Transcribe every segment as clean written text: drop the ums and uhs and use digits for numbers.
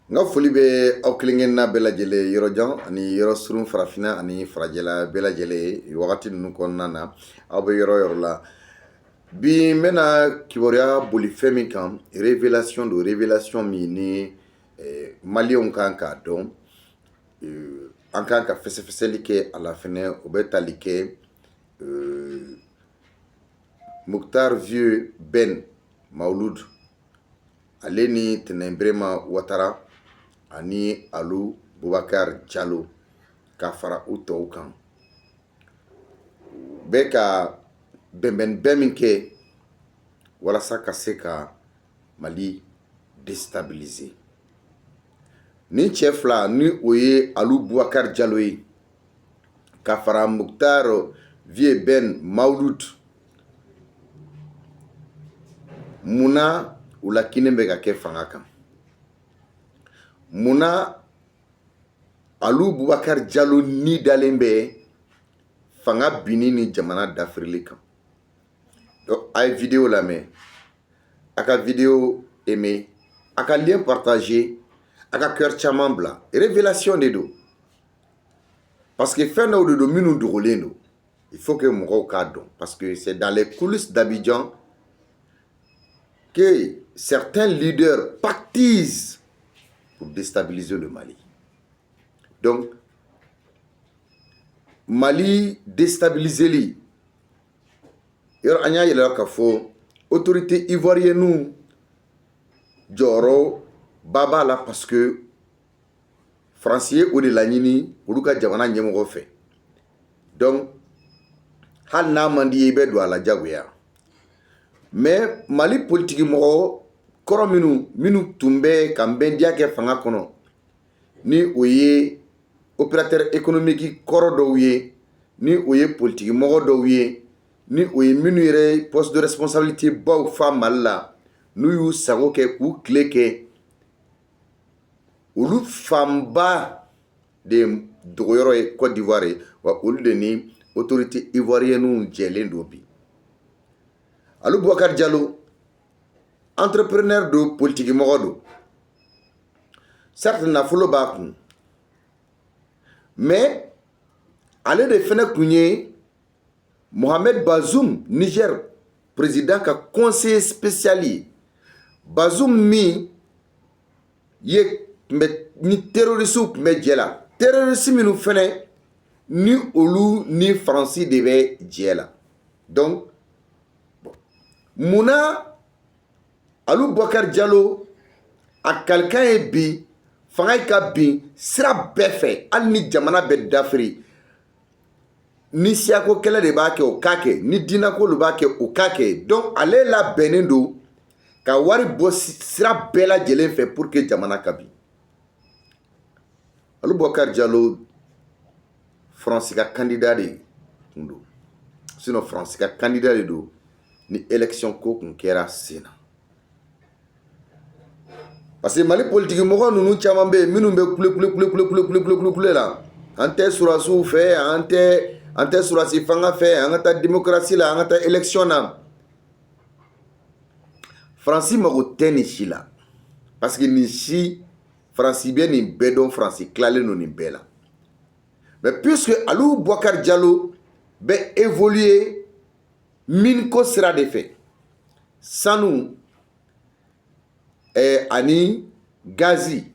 Nga foli be aw kelen na bɛɛ lajɛlen yɔrɔ jan ani yɔrɔ surun farafina ani farajɛla bɛɛ lajɛlen wagati ninnu kɔnɔna na aw bɛ yɔrɔ yɔrɔ la bi n bɛna kibaruya boli fɛn min kan révélation do révélation min ni maliyɛnw kan k'a dɔn an kan ka fɛsɛfɛsɛli kɛ a la fɛnɛ o bɛ tali kɛ Muktar Vieux Ben Maulud ale ni Tɛnɛn Birama Watara ani Alu Bubakar Jalo ka fara u tɔw kan bɛ ka bɛnbɛnbɛn min kɛ walasa ka se ka Mali déstabiliser. Ni cɛ fila ni o ye Alu Bubakar Jalo ye ka fara Muktar Vieux Ben Maulud, munna u la kini bɛ ka kɛ fanga kan? Munna Alu Bubakar Jalo ni dalen bɛ fanga binni ni jamana dafirili kan? Donc a ye vidéo lamɛn, a ka vidéo aimé, a ka lien partagé, a ka cœur caman bila. Révélation de do, parce que fɛn dɔw de do minnu dogolen do. Il faut que mɔgɔw k'a dɔn, parce que c'est dans les coulisses d'Abidjan que certains leaders pactisent pour déstabiliser le Mali. Donc, Mali déstabiliser yɔrɔ an y'a yɛlɛla k'a fɔ autorité ivoirienne jɔyɔrɔ ba b'a la, parce que France ye o de laɲini olu ka jamana ɲɛmɔgɔ fɛ. Donc, hali n'a man di ye i bɛ don a la jagoya. Mais Mali politique mɔgɔ kɔrɔ minnu tun bɛ ka nbɛndiya kɛ fanga kɔnɔ, ni o ye opérateur économique kɔrɔ dɔw ye, ni o ye politique mɔgɔ dɔw ye, ni o ye minnu yɛrɛ poste de responsabilité baw fa Mali la, n'u y'u sago kɛ k'u tile kɛ, olu fanba de dogoyɔrɔ ye Côte d'Ivoire ye, wa olu de ni autorité ivoirienne jɛlen do bi. Alu Bubakar Jalo entrepreneur do, politique mɔgɔ do, certes nafolo b'a kun, mais ale de fɛnɛ kun ye Mohamed Bazoum, Niger président ka conseiller spécial ye. Bazoum min ye ni terroriste kun bɛ jɛ la, terroriste minnu fɛnɛ ni olu ni Faransi de bɛ jɛ la. Donc munna Alu Bubakar Jalo a kalikan ye bi fanga ka bin sira bɛɛ fɛ, hali ni jamana bɛ dafiri, ni siyako kɛlɛ de b'a kɛ o k'a kɛ, ni dinako de b'a kɛ o k'a kɛ. Donc ale labɛnnen do ka wari bɔ sira bɛɛ lajɛlen fɛ pour que jamana ka bin. Alu Bubakar Jalo France ka candidat de kun do, sinon France ka candidat de do ni élection ko kun kɛra sen na. Parce que Mali politique mɔgɔ ninnu caman bɛ yen minnu bɛ kule la, an tɛ surasiw fɛ, an tɛ surasi fanga fɛ, an ka taa démocratie la, an ka taa élection na. Faransi mago tɛ nin si la, parce que nin si Faransi bɛ nin bɛɛ dɔn, Faransi tilalen don nin bɛɛ la. Mais puisque Alu Bubakar Jalo bɛ évoluer mine ko sira de fɛ, sanu ani gazi.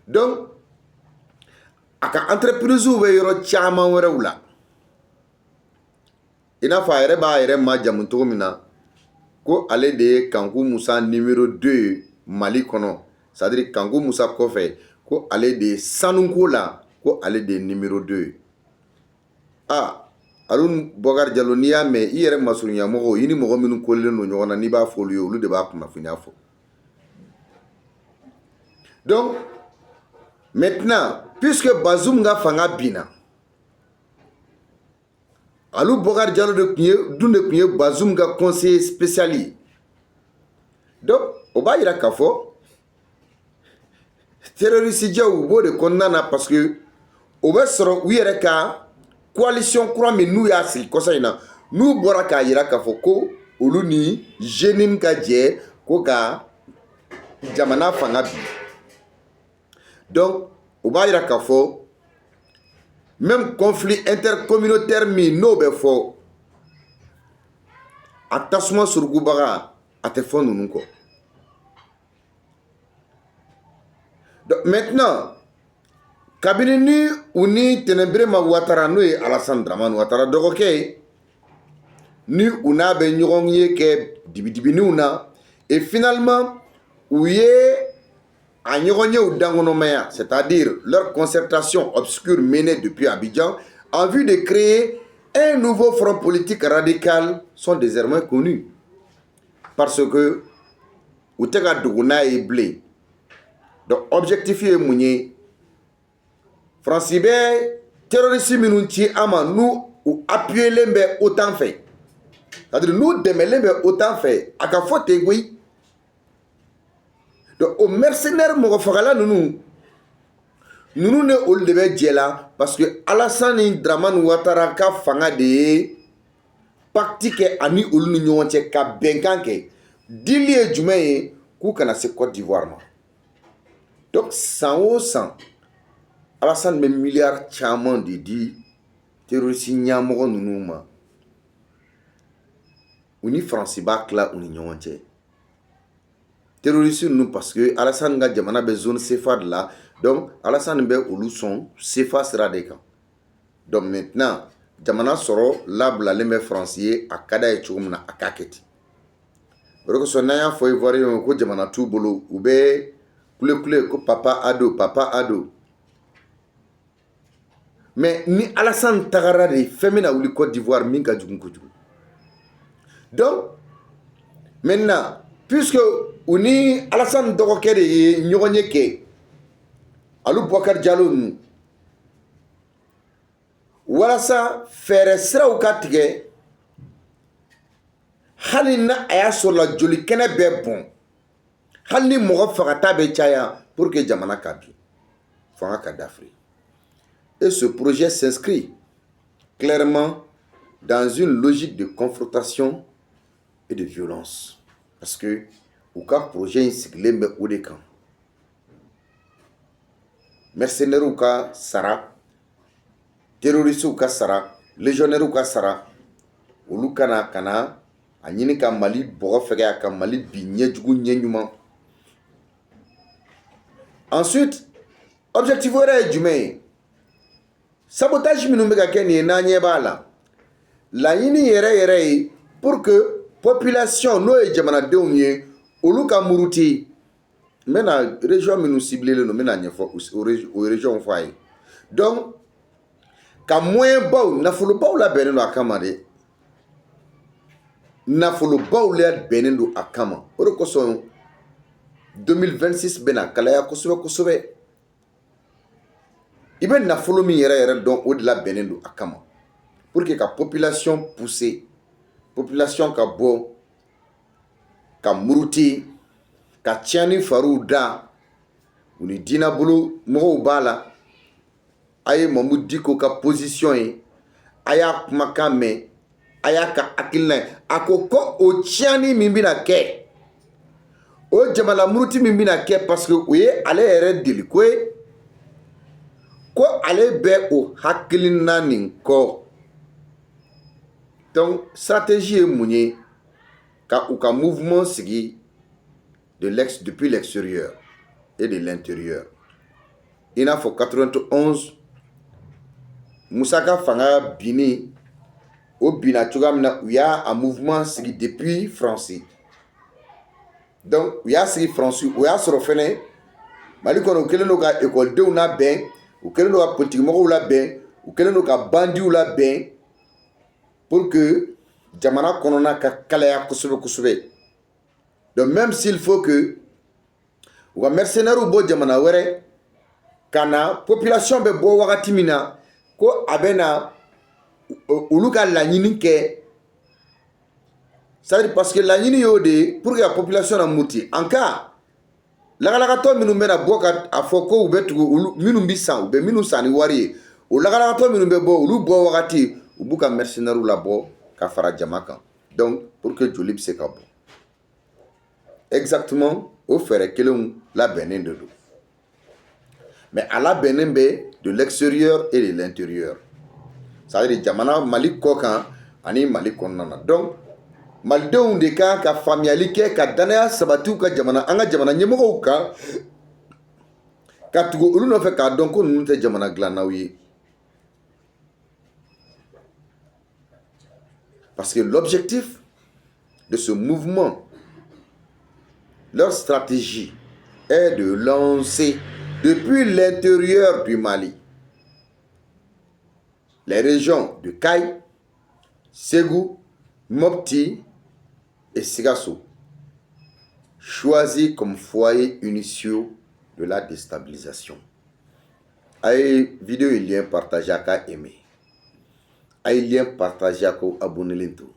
Donc a ka entreprise bɛ yɔrɔ caman wɛrɛw la, i n'a fɔ a yɛrɛ b'a yɛrɛ majamu cogo min na, ko ale de ye Kanku Musa numéro 2 Mali kɔnɔ, c'est à dire Kanku Musa kɔfɛ ko ale de ye sanuko la, ko ale de ye numéro 2. Alu Bubakar Jalo n'i y'a mɛn, i yɛrɛ masurunya mɔgɔw, i ni mɔgɔ minnu kolen don ɲɔgɔn na, n'i b'a fɔ olu ye, olu de b'a kunnafoniya fɔ. Donc maintenant, puisque Bazoum ka fanga binna, Alu Bubakar Jalo de kun ye Bazoum ka conseiller spécial ye. Donc o b'a yira k'a fɔ terroriste jɛw u b'o de kɔnɔna na, parce que o bɛ sɔrɔ u yɛrɛ ka coalition kura min n'u y'a sigi kɔsa in na, n'u bɔra k'a yira k'a fɔ ko olu ni jeunes ka jɛ ko ka jamana fanga bi. Donc o b'a yira k'a fɔ même conflit intercommunautaire min n'o bɛ fɔ a tasuma surukubaga a tɛ fɔ ninnu kɔ. Donc maintenant kabini ni u ni Tɛnɛnberema Ouattara n'o ye Alassane Dramane Ouattara dɔgɔkɛ ye ni u n'a bɛ ɲɔgɔn ye kɛ dibidibiniw na et finalement u ye a ɲɔgɔn yew dankɔnɔmaya, c'est-à-dire leur concertation obscure menée depuis Abidjan en vue de créer un nouveau front politique radical sont désormais connus parce que u tɛ ka dogo n'a ye bilen. Donc objectif ye mun ye Faransi bɛ terroriste minnu ci an ma n'u appuyelen bɛ OTAN fɛ, c'est-à-dire n'u dɛmɛlen bɛ OTAN fɛ a ka fɔ ten koyi. Donc o mercenaires mɔgɔfagala ninnu ne olu de bɛ jɛ la parce que Alassane Dramane Ouattara ka fanga de ye pacte kɛ ani olu ni ɲɔgɔn cɛ ka bɛnkan kɛ. Dili ye jumɛn ye k'u kana se Côte d'Ivoire ma. Donc san o san Alassane bɛ miliyari caman de di terroriste ɲɛmɔgɔ ninnu ma u ni Faransi b'a tila u ni ɲɔgɔn cɛ. Terroriste ninnu parce que Alassane ka jamana bɛ zone CFA de la, donc Alassane bɛ olu sɔn CFA sira de kan. Donc maintenant jamana sɔrɔ labilalen bɛ Faransi ye a ka d'a ye cogo min na a k'a kɛ ten. O de kosɔn n'an y'a fɔ Ivoiriyɛnw ko jamana t'u bolo u bɛ kule ko papa ado. Mais ni Alassane tagara de fɛn bɛna wuli Côte d'Ivoire min ka jugu kojugu. Donc maintenant puisque u ni Alassane dɔgɔkɛ de ye ɲɔgɔn ye kɛ alu Boubacar Diallo ninnu walasa fɛɛrɛ siraw ka tigɛ hali na a y'a sɔrɔ la joli kɛnɛ bɛ bɔn hali ni mɔgɔ fagata bɛ caya pour que jamana ka bin fanga ka dafiri. Et ce projet s'inscrit clairement dans une logique de confrontation et de violence. Parce que u ka projet in sigilen bɛ o de kan. Mercenaires ka sara, terroristes ka sara, légionnaires ka sara, olu kana a ɲini ka Mali bɔgɔ fɛgɛya ka Mali bin ɲɛjugu ɲɛɲuman. Ensuite, objectif wɛrɛ ye jumɛn ye? Sabotage minnu bɛ ka kɛ nin ye n'an ɲɛ b'a la. Laɲini yɛrɛ ye pour que population n'o ye jamanadenw ye olu ka muruti. N bɛna région minnu ciblelen don n bɛna ɲɛfɔ o région fɔ a ye. Donc ka moyen baw nafolobaw labɛnnen don a kama de. Nafolobaw labɛnnen don a kama. O de kosɔn 2026 bɛna kalaya kosɛbɛ. I bɛ nafolo min yɛrɛ dɔn o de labɛnnen don a kama pour que ka population pousser, population ka bɔ ka muruti ka tiɲɛni fariw da u ni diinabolo mɔgɔw b'a la. A ye Mamadou Diko ka position ye a y'a kumakan mɛn a y'a ka hakilina ye a ko o tiɲɛni min bɛna kɛ o jamana muruti min bɛna kɛ parce que o ye ale yɛrɛ deli ko ye ko ale bɛ o hakilina nin kɔ. Donc stratégie ye mun ye ka u ka mouvement sigi depuis l'extérieur et de l'intérieur. I n'a fɔ 91 Musa ka fanga binni o binna cogoya min na u y'a a mouvement sigi depuis France. Donc u y'a sigi France o y'a sɔrɔ fɛnɛ Mali kɔnɔ u kɛlen don ka ekɔlidenw labɛn u kɛlen don ka politikimɔgɔw labɛn u kɛlen don ka bandiw labɛn pour que jamana kɔnɔna ka kalaya kosɛbɛ. Donc même s'il faut que u ka mercenaires bɔ jamana wɛrɛ ka na population bɛ bɔ wagati min na ko a bɛ na olu ka laɲini kɛ, c'est-à-dire parce que laɲini y'o de ye pour que la population na muti en cas lagalakatɔ minnu bɛna bɔ ka a fɔ ko u bɛ tugu olu minnu bɛ san u bɛ minnu san ni wari ye o lagalakatɔ minnu bɛ bɔ olu bɔ wagati u b'u ka mercenaires labɔ ka fara jama kan donc pour que joli bɛ se ka bɔ. Exactement o fɛrɛ kelenw labɛnnen de don. Mais à labɛnnen bɛ de l'extérieur et de l'intérieur. Ça veut dire jamana Mali kɔ kan ani Mali kɔnɔna na. Donc malidenw de kan ka faamuyali kɛ ka danaya sabatiw ka jamana an ka jamana ɲɛmɔgɔw kan ka tugu olu nɔfɛ k'a dɔn ko ninnu tɛ jamana dilannaw ye. Parce que l'objectif de ce mouvement, leur stratégie est de lancer depuis l'intérieur du Mali les régions de Kayes, Ségou, Mopti et Sigasso, choisis comme foyers initiaux de la déstabilisation. Aïe vidéo il lien partagé à aimer. Aïe lien partagé à abonner lento.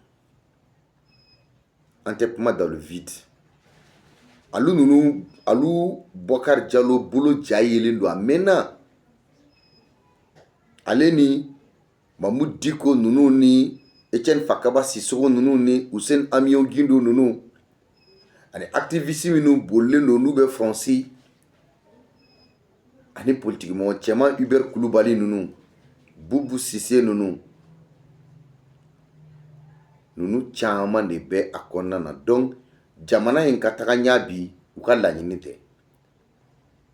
Entêtement dans le vide. Alou nounou, alou Bokar Diallo boulot jaïlindo amena. Aleni Mahmoud Diko nounou ni Etienne Fakaba Sissoko nounou ni Hussein Amion Guindo nounou. Ani activistes nous bolé nous be français. Ani politiquement Tchema Hubert Koulibaly nounou. Boubou Sissé nounou. Nous caman de bɛ a kɔnɔna na donc jamana in ka taga ɲa bi u ka laɲini tɛ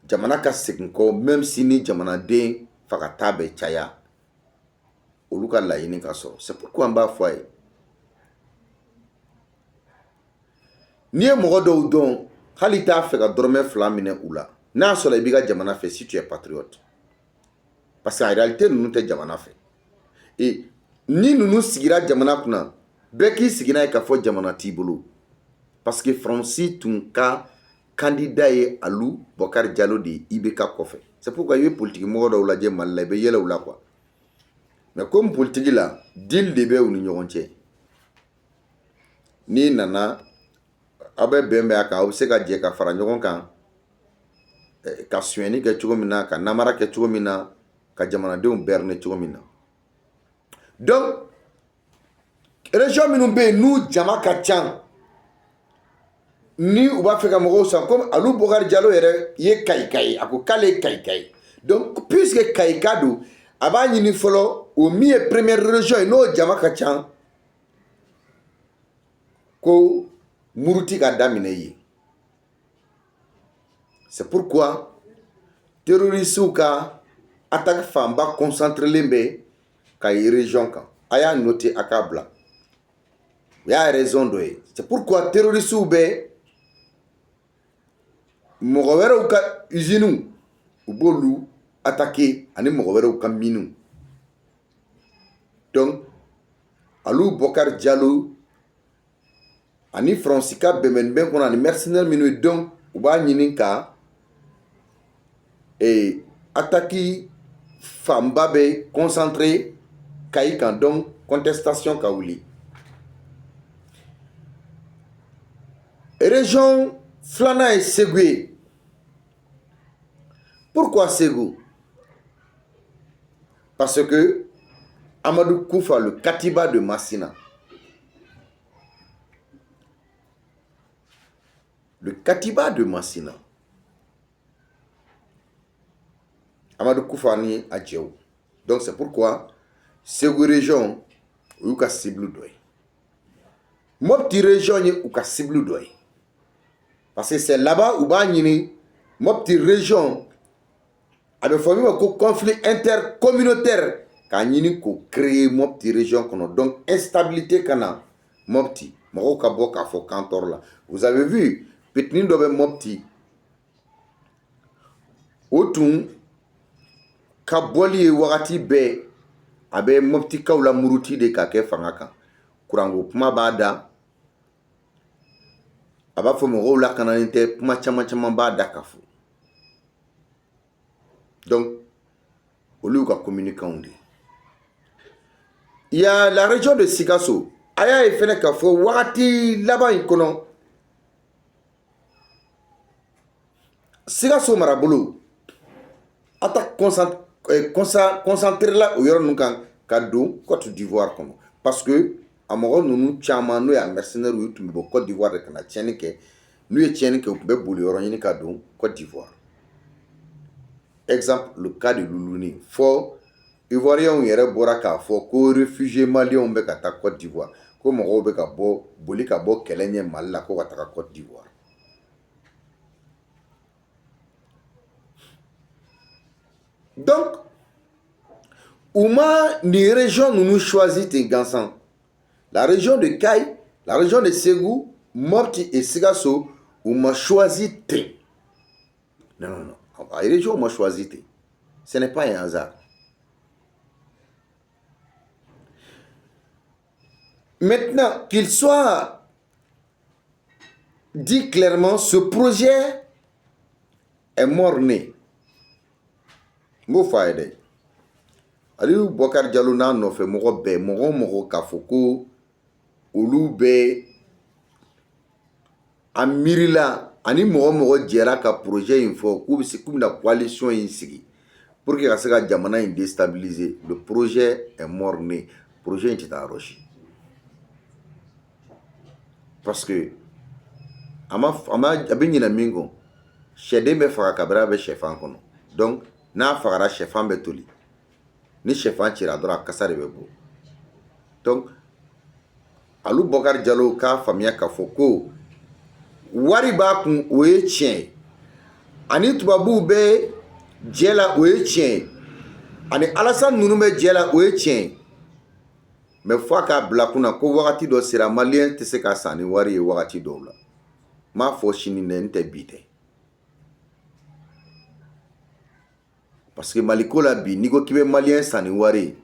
jamana ka segin kɔ même si ni jamanaden fagata bɛ caya olu ka laɲini ka sɔrɔ c'est pourquoi an b'a fɔ a ye n'i ye mɔgɔ dɔw dɔn hali t'a fɛ ka dɔrɔmɛ 2 minɛ u la n'a sɔrɔ i b'i ka jamana fɛ si tu es patriote parce que en réalité ninnu tɛ jamana fɛ et ni ninnu sigira jamana kunna bɛɛ k'i sigi n'a ye k'a fɔ jamana t'i bolo parce que Fransi tun ka candidat ye Alou Bokar Diallo de ye IBK kɔfɛ c'est pourquoi i bɛ politique mɔgɔ dɔw lajɛ Mali la i bɛ yɛlɛ u la quoi mais comme politique la deal de bɛ u ni ɲɔgɔn cɛ n'i nana aw bɛ bɛn bɛn a kan aw bɛ se ka jɛ ka fara ɲɔgɔn kan ka sonyɛni kɛ cogo min na ka namara kɛ cogo min na ka jamanadenw berner cogo min na donc région minnu bɛ yen n'u jama ka ca ni u b'a fɛ ka mɔgɔw san comme Alou Bokar Diallo yɛrɛ ye Kayika ye a ko k'ale ye Kayika ye donc puisque Kayika don a b'a ɲini fɔlɔ o min ye première région ye n'o jama ka ca ko muruti ka daminɛ yen c'est pourquoi terroristes ka attaque fanba concentrelen bɛ Kayi région kan a y'a noter a k'a bila il y a raison dɔ ye c'est pourquoi terroristes bɛ mɔgɔ wɛrɛw ka usines u b'olu attaquer ani mɔgɔ wɛrɛw ka mines donc Alou Bokar Diallo ani Fransi ka bɛnbɛnbɛn kɔnɔ ani mercenaires minnu ye donc u b'a ɲini ka attaque fanba bɛ concentré Kayi kan donc contestation ka wuli région filanan ye Ségou ye pourquoi Ségou parce que Amadou Koufa le Katiba de Massina Amadou Koufa ni a jɛw donc c'est pourquoi Ségou région u y'u ka cible dɔ ye Mopti région ye u ka cible dɔ ye parce que c'est là-bas u b'a ɲini Mopti région a bɛ fɔ min ma ko conflit intercommunautaire k'a ɲini k'o créer Mopti région kɔnɔ donc instabilité ka na Mopti mɔgɔw ka bɔ k'a fɔ kan tɔɔrɔ la vous avez vu petini dɔ bɛ Mopti o tun ka bɔli ye wagati bɛɛ a bɛ Moptikaw la muruti de ka kɛ fanga kan kuranko kuma b'a da a b'a fɔ mɔgɔw la kanalen tɛ kuma caman b'a da ka fɔ donc olu ka communicants de il y a la région de Sikasso a y'a ye fɛnɛ k'a fɔ wagati laban in kɔnɔ Sikasso marabolo attaque concentré la o yɔrɔ ninnu kan ka don Côte d'Ivoire kɔnɔ parce que a mɔgɔ ninnu caman n'o y'a mercenaires u tun bɛ bɔ Côte d'Ivoire de ka na tiɲɛni kɛ Nous étions que vous pouvez bouler Côte d'Ivoire. Exemple, le cas de Loulouni. Faut Ivoirien yere bora ka fo ko réfugié malien be ka ta Côte d'Ivoire. Ko mo be ka bo boli ka bo kelenye malla ko ka ta Côte d'Ivoire. Donc, Ouma, les régions nous choisissent ensemble. La région de Kaï, la région de Ségou, Mopti et Sigasso, Ouma choisi Té. Non. La région m'a choisi Té. Ce n'est pas un hasard. Maintenant, qu'il soit dit clairement, ce projet est mort-né. Mofaïde. Aliou Bokar Diallo n'a pas fait mogo kafoko Ouloube Amirila ani mogo djera ka projet info kou la coalition ici pour que la jamana est déstabilisé. Le projet est mort-né. Le projet est arroché. Parce que ama abinina mingo chede me fara kabra be chefan kono. Donc na fara chefan betoli. Ni chefan tira dora kasare bebo. Donc Aliou Bokar Diallo ka famia ka foko wari ba kun oye tien. Ani tubabu be jela oye tien. Ani Alassane Nunu be jela oye tien. Mais fois ka blakuna ko wakati do sera malien te se ka sani wari wakati do la. Ma fo chini nente bite. Parce que Maliko la bi nigo kibe malien sani wari.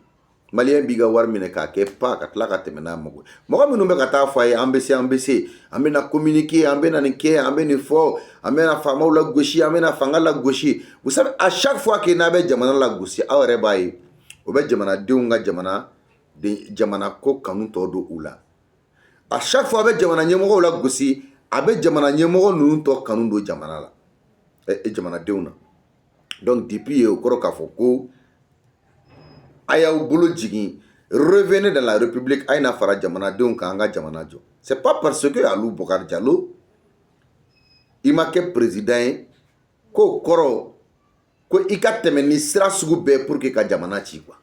Malien biga war mine ka ke pa ka tla ka temena mogo. Mogo minu be ka ta foye ambese ambe na communiquer ambe na nike ambe ni fo ambe na fama la gauche ambe na fanga la gauche. Vous savez à chaque fois que na be jamana la gauche awre bayi o be jamana deunga jamana de jamana ko kanu to do ula. À chaque fois be jamana nyemogo la gauche abe jamana nyemogo nunu to kanu do jamana la. E jamana deuna. Donc depuis au koro ka foko aya bolo jigi revenez dans la République aina fara jamana deun ka anga jamana jo. C'est pas parce que Aliou Bokar Diallo il m'a que président ko koro ko ikate ni sira sugu be pour que ka jamana ci quoi.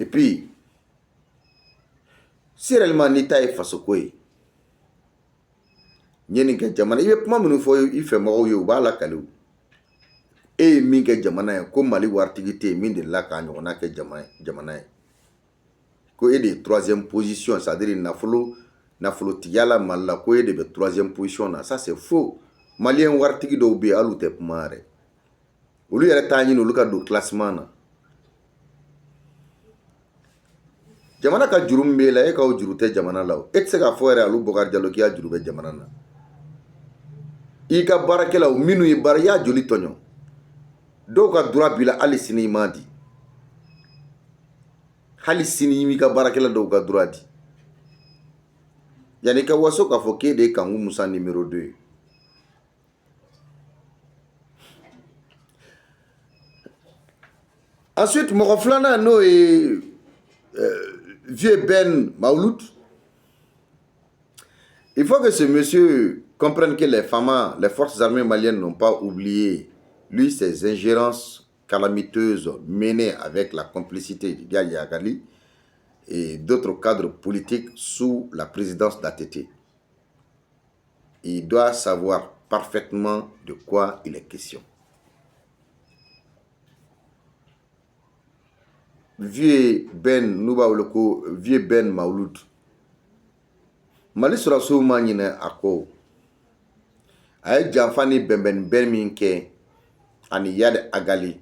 Et puis si réellement nita e faso koy nyeni ke jamana ibe kuma minu fo il fait mo yo bala kalu e min ke jamana ko Mali wartigité min de la ka nyona ke jamana ko e de troisième position, c'est-à-dire nafolo tiyala malla ko e de troisième position na, ça c'est faux. Malien wartigi do be alu te pumare olu yere tanyi no luka do classement na jamana ka jurumbe la e ka o jurute jamana la et se ka fo yere Aliou Bokar Diallo ki a jurube jamana na i ka barakela o minu i bar ya joli tonyo do ka droit bila ali sini madi hali sini mi ka barakela do ka droit di yani ka waso ka fo ke de kangu Musa numéro 2. Ensuite mo flana no e vieux Ben Maouloud. Il faut que ce monsieur comprenne que les forces armées maliennes n'ont pas oublié, lui, ses ingérences calamiteuses menées avec la complicité de Yaya Agali et d'autres cadres politiques sous la présidence d'ATT. Il doit savoir parfaitement de quoi il est question. Vieux Ben Maouloud. Mali sura souma nyine ako ay jamfani ben minke ani Yaya Agali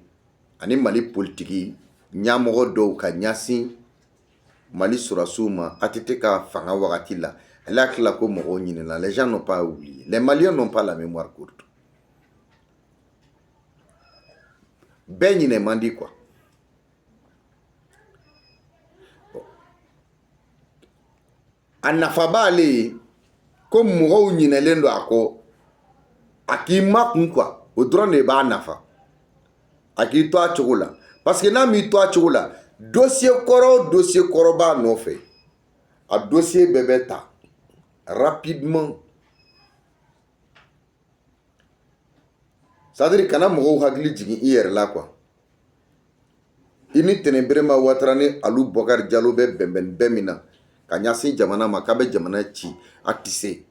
ani Mali politiki nyamogo do ka nyasi Mali sura souma atete ka fanga wakati la la ko mogo nyine la. Les gens n'ont pas oublié, les Maliens n'ont pas la mémoire courte. Ben nyine mandi quoi. Anafaba ale comme mogo nyine lendo ako aki makun quoi au drone de ba nafa aki to achogola parce que na mi to achogola dossier koro ba no fait a dossier bɛɛ ta rapidement. C'est-à-dire kana mɔgɔw hakili jigin i yɛrɛ la quoi. I ni Tɛnɛn Berema Ouattara ni Alu Bokar Diallo bɛ bɛnbɛn min na ka ɲɛsin jamana ma k'a bɛ jamana ci a tɛ se.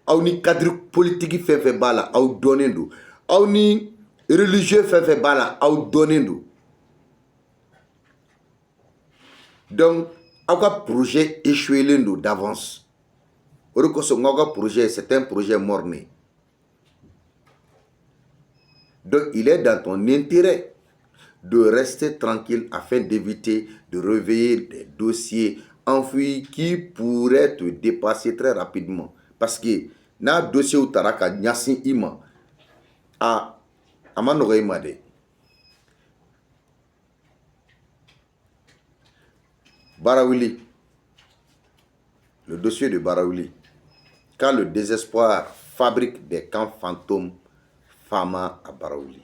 Aw ni cadre politique fɛn fɛn b'a la aw dɔnnen don. Aw ni religieux fɛn fɛn b'a la aw dɔnnen don. Donc aw ka projet échoué don d'avance. O de kosɔn aw ka projet c'est un projet mort-né. Donc il est dans ton intérêt de rester tranquille afin d'éviter de réveiller des dossiers enfouis qui pourraient te dépasser très rapidement. Parce que n'a dossier ou taraka nyasi ima a amanoga ima de. Baraouli, le dossier de Baraouli, quand le désespoir fabrique des camps fantômes, Fama à Baraouli.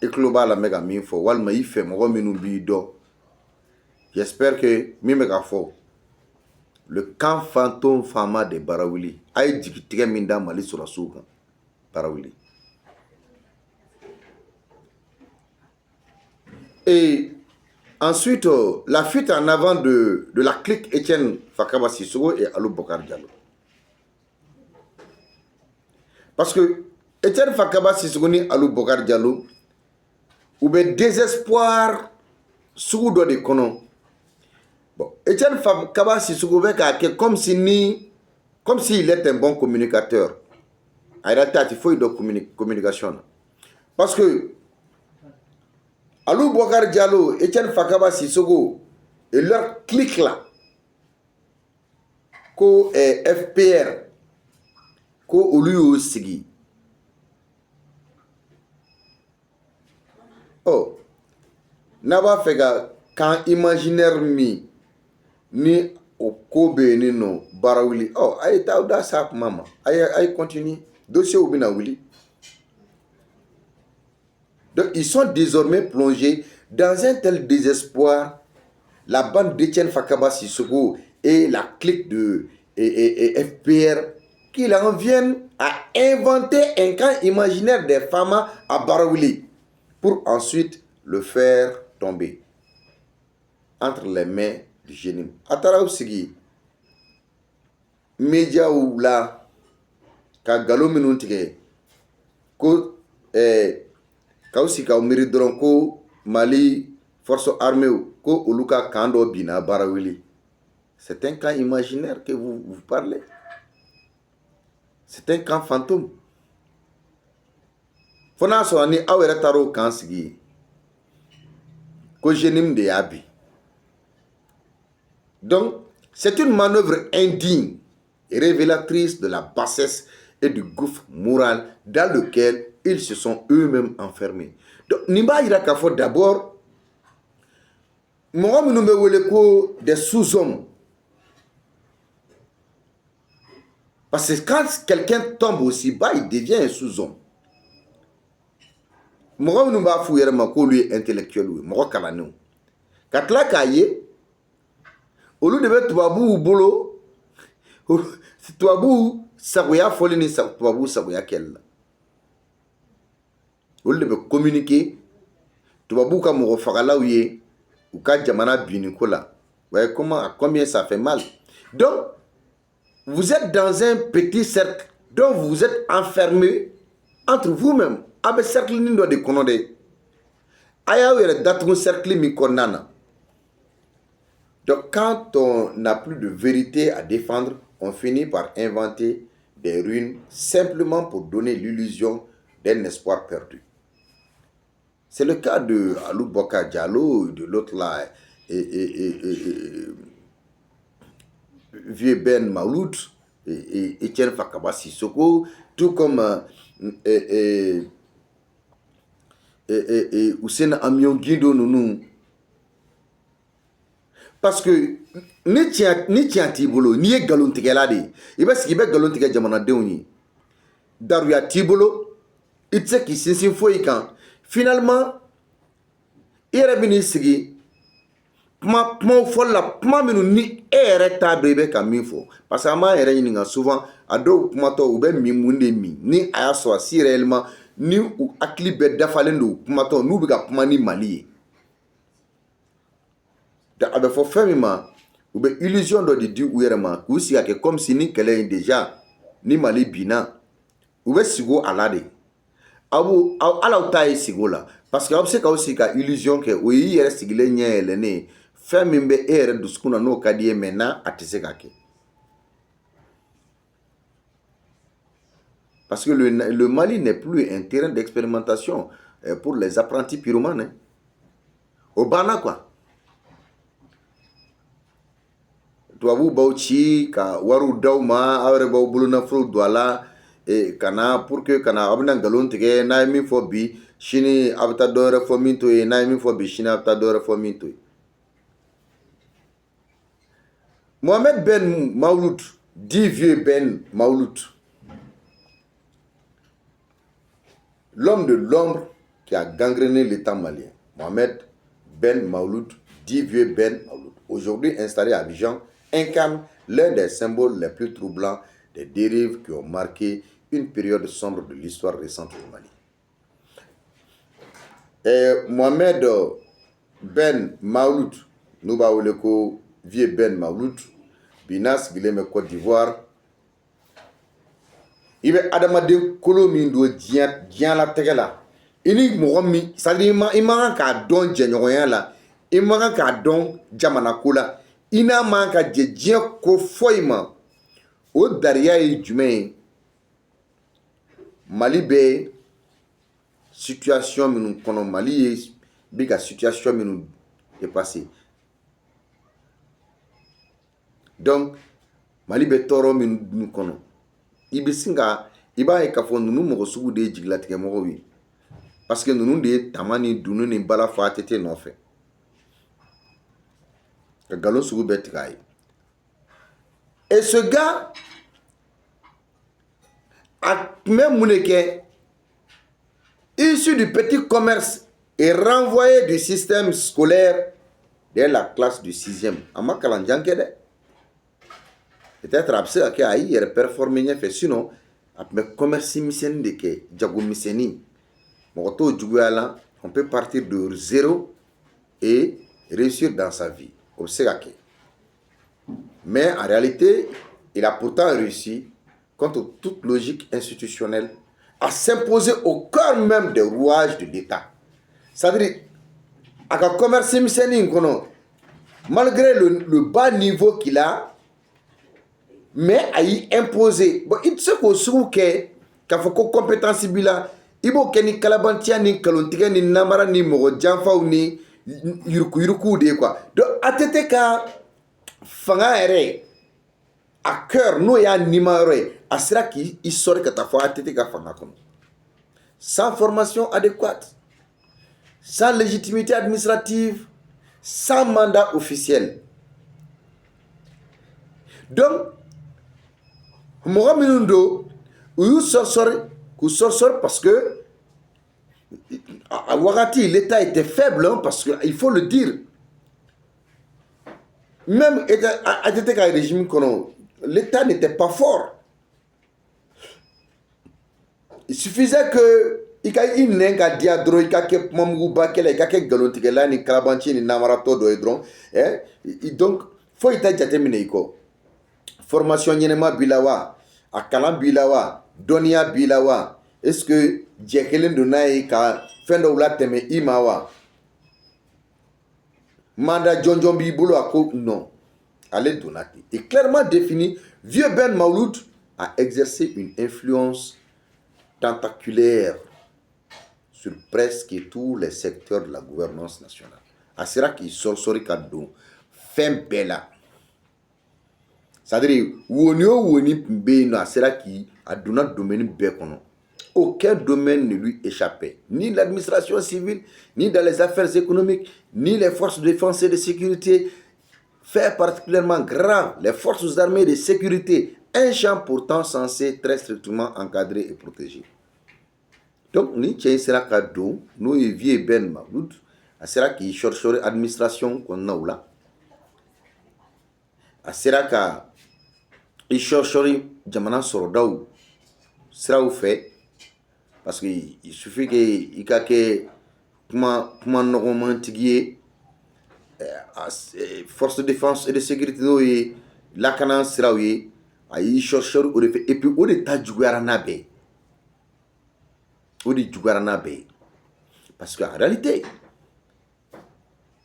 Et Kloba la mega minfo, walma ife mogo minubi do. J'espère que mimega fo. Le camp fantôme Fama de Baraouli. Aïe djikitige minda mali sur la souka. Baraouli. Et ensuite, la fuite en avant de la clique Etienne Fakaba Sissoko et Alou Bokar Diallo. Parce que Etienne Fakaba Sissoko ni Alou Bokar Diallo, ou bien désespoir sous de kono. Bon, Etienne Fakaba Sissoko comme s'il est un bon communicateur. Il faut une communication. Parce que Alou Bokar Diallo, Etienne Fakaba Sissoko et leur clique là, ko FPR, ko Oluyo Sigi. Oh, n'aba fega quand imaginaire ni au Kobe ni no Baraouli. Oh, aïe taouda sa mama. Aïe continue. Dossier ou bina wili. Donc ils sont désormais plongés dans un tel désespoir. La bande d'Etienne Fakaba Sissoko et la clique de FPR qu'ils en viennent à inventer un camp imaginaire des femmes à Baraouli pour ensuite le faire tomber entre les mains du génie. Atara Sigi, média ou là, ka galo minuntige, ko Kausika Miridron ko Mali force armée ko Oluka Kando Bina Baraouli. C'est un camp imaginaire que vous parlez. C'est un camp fantôme. Fona soani awere taro camp sigi. Ko jenim de abi. Donc, c'est une manœuvre indigne et révélatrice de la bassesse et du gouffre moral dans lequel ils se sont eux-mêmes enfermés. Donc, Nimba Irakafo d'abord, moi, nous me des sous-hommes. Parce que quand quelqu'un tombe aussi bas, il devient un sous-homme. Moi, nous me fouiller ma lui intellectuel, moi, kalanou. Katla kaye, au lieu de mettre Touabou ou Bolo, Touabou, Sagoya Folini, Touabou, Sagoya Kel. Au lieu de communiquer, Touabou comme Rofagala ou ka Jamana Binikola. Vous voyez combien ça fait mal. Donc, vous êtes dans un petit cercle dont vous êtes enfermé entre vous-même. Avec cercle ni do de konode. Aya were datu cercle mi konana. Donc quand on n'a plus de vérité à défendre, on finit par inventer des ruines simplement pour donner l'illusion d'un espoir perdu. C'est le cas de Alou Bokar Diallo, de l'autre là, Vieux Ben Maloud, et Etienne Fakaba Sissoko, tout comme Hussein Amion Guido Nounou. Parce que ni tiens tibolo, ni est galontigelade, il va se faire galontige jamana deuni. Daruya tibolo, il sait qu'il s'y faut quand. Finalement, il est venu sigi kuma fɔli la kuma minnu ni e yɛrɛ t'a dɔn i bɛ ka min fɔ parce que an b'an yɛrɛ ɲininka souvent a dɔw kumatɔ u bɛ min mun de min ni a y'a sɔrɔ si réellement ni u hakili bɛɛ dafalen don kumatɔ n'u bɛ ka kuma ni Mali ye a bɛ fɔ fɛn min ma u bɛ illusion dɔ de di u yɛrɛ ma k'u sigi ka kɛ comme si ni kɛlɛ in déjà ni Mali binna u bɛ sigi o a la de alaw ta ye sigi o la parce que aw bɛ se k'aw sigi ka illusion kɛ o y'i yɛrɛ sigilen ɲɛ yɛlɛnnen ye fɛn min bɛ e yɛrɛ dusukun na n'o ka di ye maintenant a tɛ se ka kɛ parce que le Mali n'est plus un terrain d'expérimentation pour les apprentis pyromanes hein. Au banna quoi tubabu b'aw ci ka wariw d'aw ma aw yɛrɛ b'aw bolonafolow don a la kana pour que kana aw bɛna nkalon tigɛ n'a ye min fɔ bi sini a bɛ taa dɔ wɛrɛ fɔ min to ye n'a ye min fɔ bi sini a bɛ taa dɔ wɛrɛ fɔ min to ye Mohamed Ben Maouloud, dit vieux Ben Maouloud, l'homme de l'ombre qui a gangréné l'État malien. Mohamed Ben Maouloud, dit vieux Ben Maouloud, aujourd'hui installé à Abidjan, incarne l'un des symboles les plus troublants des dérives qui ont marqué une période sombre de l'histoire récente du Mali. Et Mohamed Ben Maouloud, nous baouleko vieux Ben Maouloud, Binas Guilhem Côte d'Ivoire, il va adamaden kolo min do diɲɛ la tɛgɛ la i ni mɔgɔ min c'est-à-dire i man kan k'a dɔn jɛɲɔgɔnya la i man kan k'a dɔn jamana ko la i n'a man ka jɛ diɲɛ ko foyi ma o dariya ye jumɛn ye Mali bɛ situation minnu kɔnɔ Mali ye bɛ ka situation minnu dépassé donc Mali bɛ tɔɔrɔ minnu kɔnɔ i bɛ sin ka i b'a ye k'a fɔ ninnu mɔgɔ sugu de ye jigilatigɛ mɔgɔw ye parce que ninnu de ye tama ni dunu ni bala fa ATT nɔfɛ ka nkalon sugu bɛɛ tigɛ a ye et ce gars a tun bɛ mun de kɛ issu du petit commerce et renvoyé du système scolaire dès la classe du 6e a ma kalanjan kɛ dɛ peut-être a bɛ se ka kɛ a y'i yɛrɛ performer ɲɛfɛ sinon a tun bɛ commerce misɛnnin de kɛ jago misɛnnin mɔgɔ t'o juguya la on peut partir de zéro et réussir dans sa vie o bɛ se ka kɛ mais en réalité il a pourtant réussi contre toute logique institutionnelle à s'imposer au cœur même des rouages de l'État c'est-à-dire à ka commerce misɛnnin kɔnɔ malgré le bas niveau qu'il a mais a y'i imposer bon i tɛ se k'o sugu kɛ k'a fɔ ko compétence b'i la i b'o kɛ ni kalabantiya ni nkalontigɛ ni namara ni mɔgɔ janfaw ni yurukuyurukuw de ye quoi donc ATT ka fanga yɛrɛ a cœur n'o y'a nima yɔrɔ ye a sera k'i sɔri ka taa fɔ ATT ka fanga kɔnɔ sans formation adéquate sans légitimité administrative sans mandat officiel donc mɔgɔ minnu don u y'u sɔrɔsɔri k'u sɔrɔsɔri parce que a wagati l'État était faible hein, parce que il faut le dire même ATT ka régime kɔnɔ l'État n'était pas fort il suffisait que i ka i nɛn ka diya dɔrɔn i ka kɛ kumamuguba kɛla i ka kɛ nkalontigɛla ni kalabanci ni namaratɔ dɔ ye dɔrɔn donc foyi tɛ jateminɛ i kɔ formation ɲɛnɛma b'i la wa a kalan b'i la wa dɔnniya b'i la wa est-ce que jɛ kelen don n'a ye ka fɛn dɔw latɛmɛ i ma wa mandat jɔnjɔn b'i bolo a ko non ale donna ten et clairement défini vieux Ben Maouloud a exercé une influence tentaculaire sur presque tous les secteurs de la gouvernance nationale a sera k'i sɔrɔsɔri ka don fɛn bɛɛ la c'est-à-dire woni o woni tun bɛ yen nɔ a sera k'i a donna domaine bɛɛ kɔnɔ aucun domaine ne lui échappait ni l'administration civile ni dans les affaires économiques ni les forces de défense et de sécurité fait particulièrement grave les forces armées de sécurité un champ pourtant censé très strictement encadré et protégé donc ni cɛ in sera ka don n'o ye vieux Ben Maouloud a sera k'i sɔri administration kɔnɔnaw la, a sera ka i sɔri jamana sɔrɔdaw siraw fɛ, parce que il suffit que i ka kɛ kuma nɔgɔmantigi ye, force de défense et de sécurité n'o ye lakana siraw ye, a y'i sɔri o de fɛ, et puis o de ta juguyara n'a bɛɛ, o de juguyara n'a bɛɛ, parce que en réalité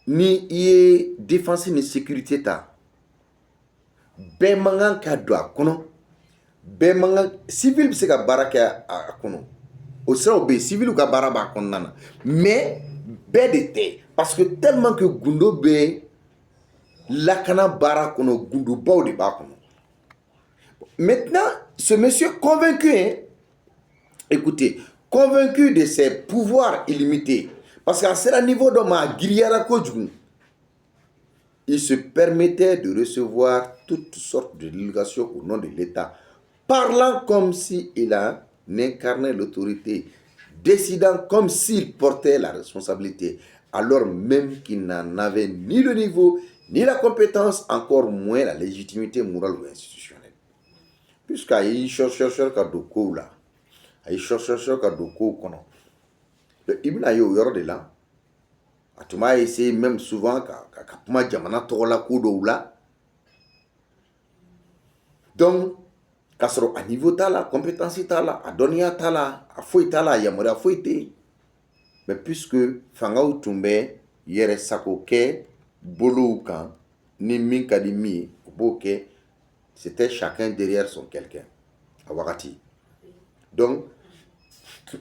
ni i ye défense ni sécurité ta, bɛɛ man kan ka don a kɔnɔ, bɛɛ man kan, civil bɛ se ka baara kɛ a kɔnɔ, o siraw bɛ yen, civil ka baara b'a kɔnɔna na, mais bɛɛ de tɛ, parce que tellement que gundo bɛ lakana baara kɔnɔ, gundobaw de b'a kɔnɔ. Maintenant, ce monsieur convaincu, hein, écoutez, convaincu de ses pouvoirs illimités, parce qu'à ce niveau de ma grillera kojugu, il se permettait de recevoir toutes sortes de délégations au nom de l'État, parlant comme s'il a incarné l'autorité, décidant comme s'il portait la responsabilité, alors même qu'il n'en avait ni le niveau, ni la compétence, encore moins la légitimité morale ou institutionnelle. Puisqu'à y chercher ka doko là, à y chercher ka doko kono. Le ibn ayo yoro de là, a tuma essayé même souvent ka puma jamana tola kudo là. Donc, kasoro à niveau tala, compétence tala, a donia tala, a foi tala, yamori a foi te. Mais puisque fangao tumbe yere sakoke bolo kan ni min kadimi boke, c'était chacun derrière son quelqu'un à wakati. Donc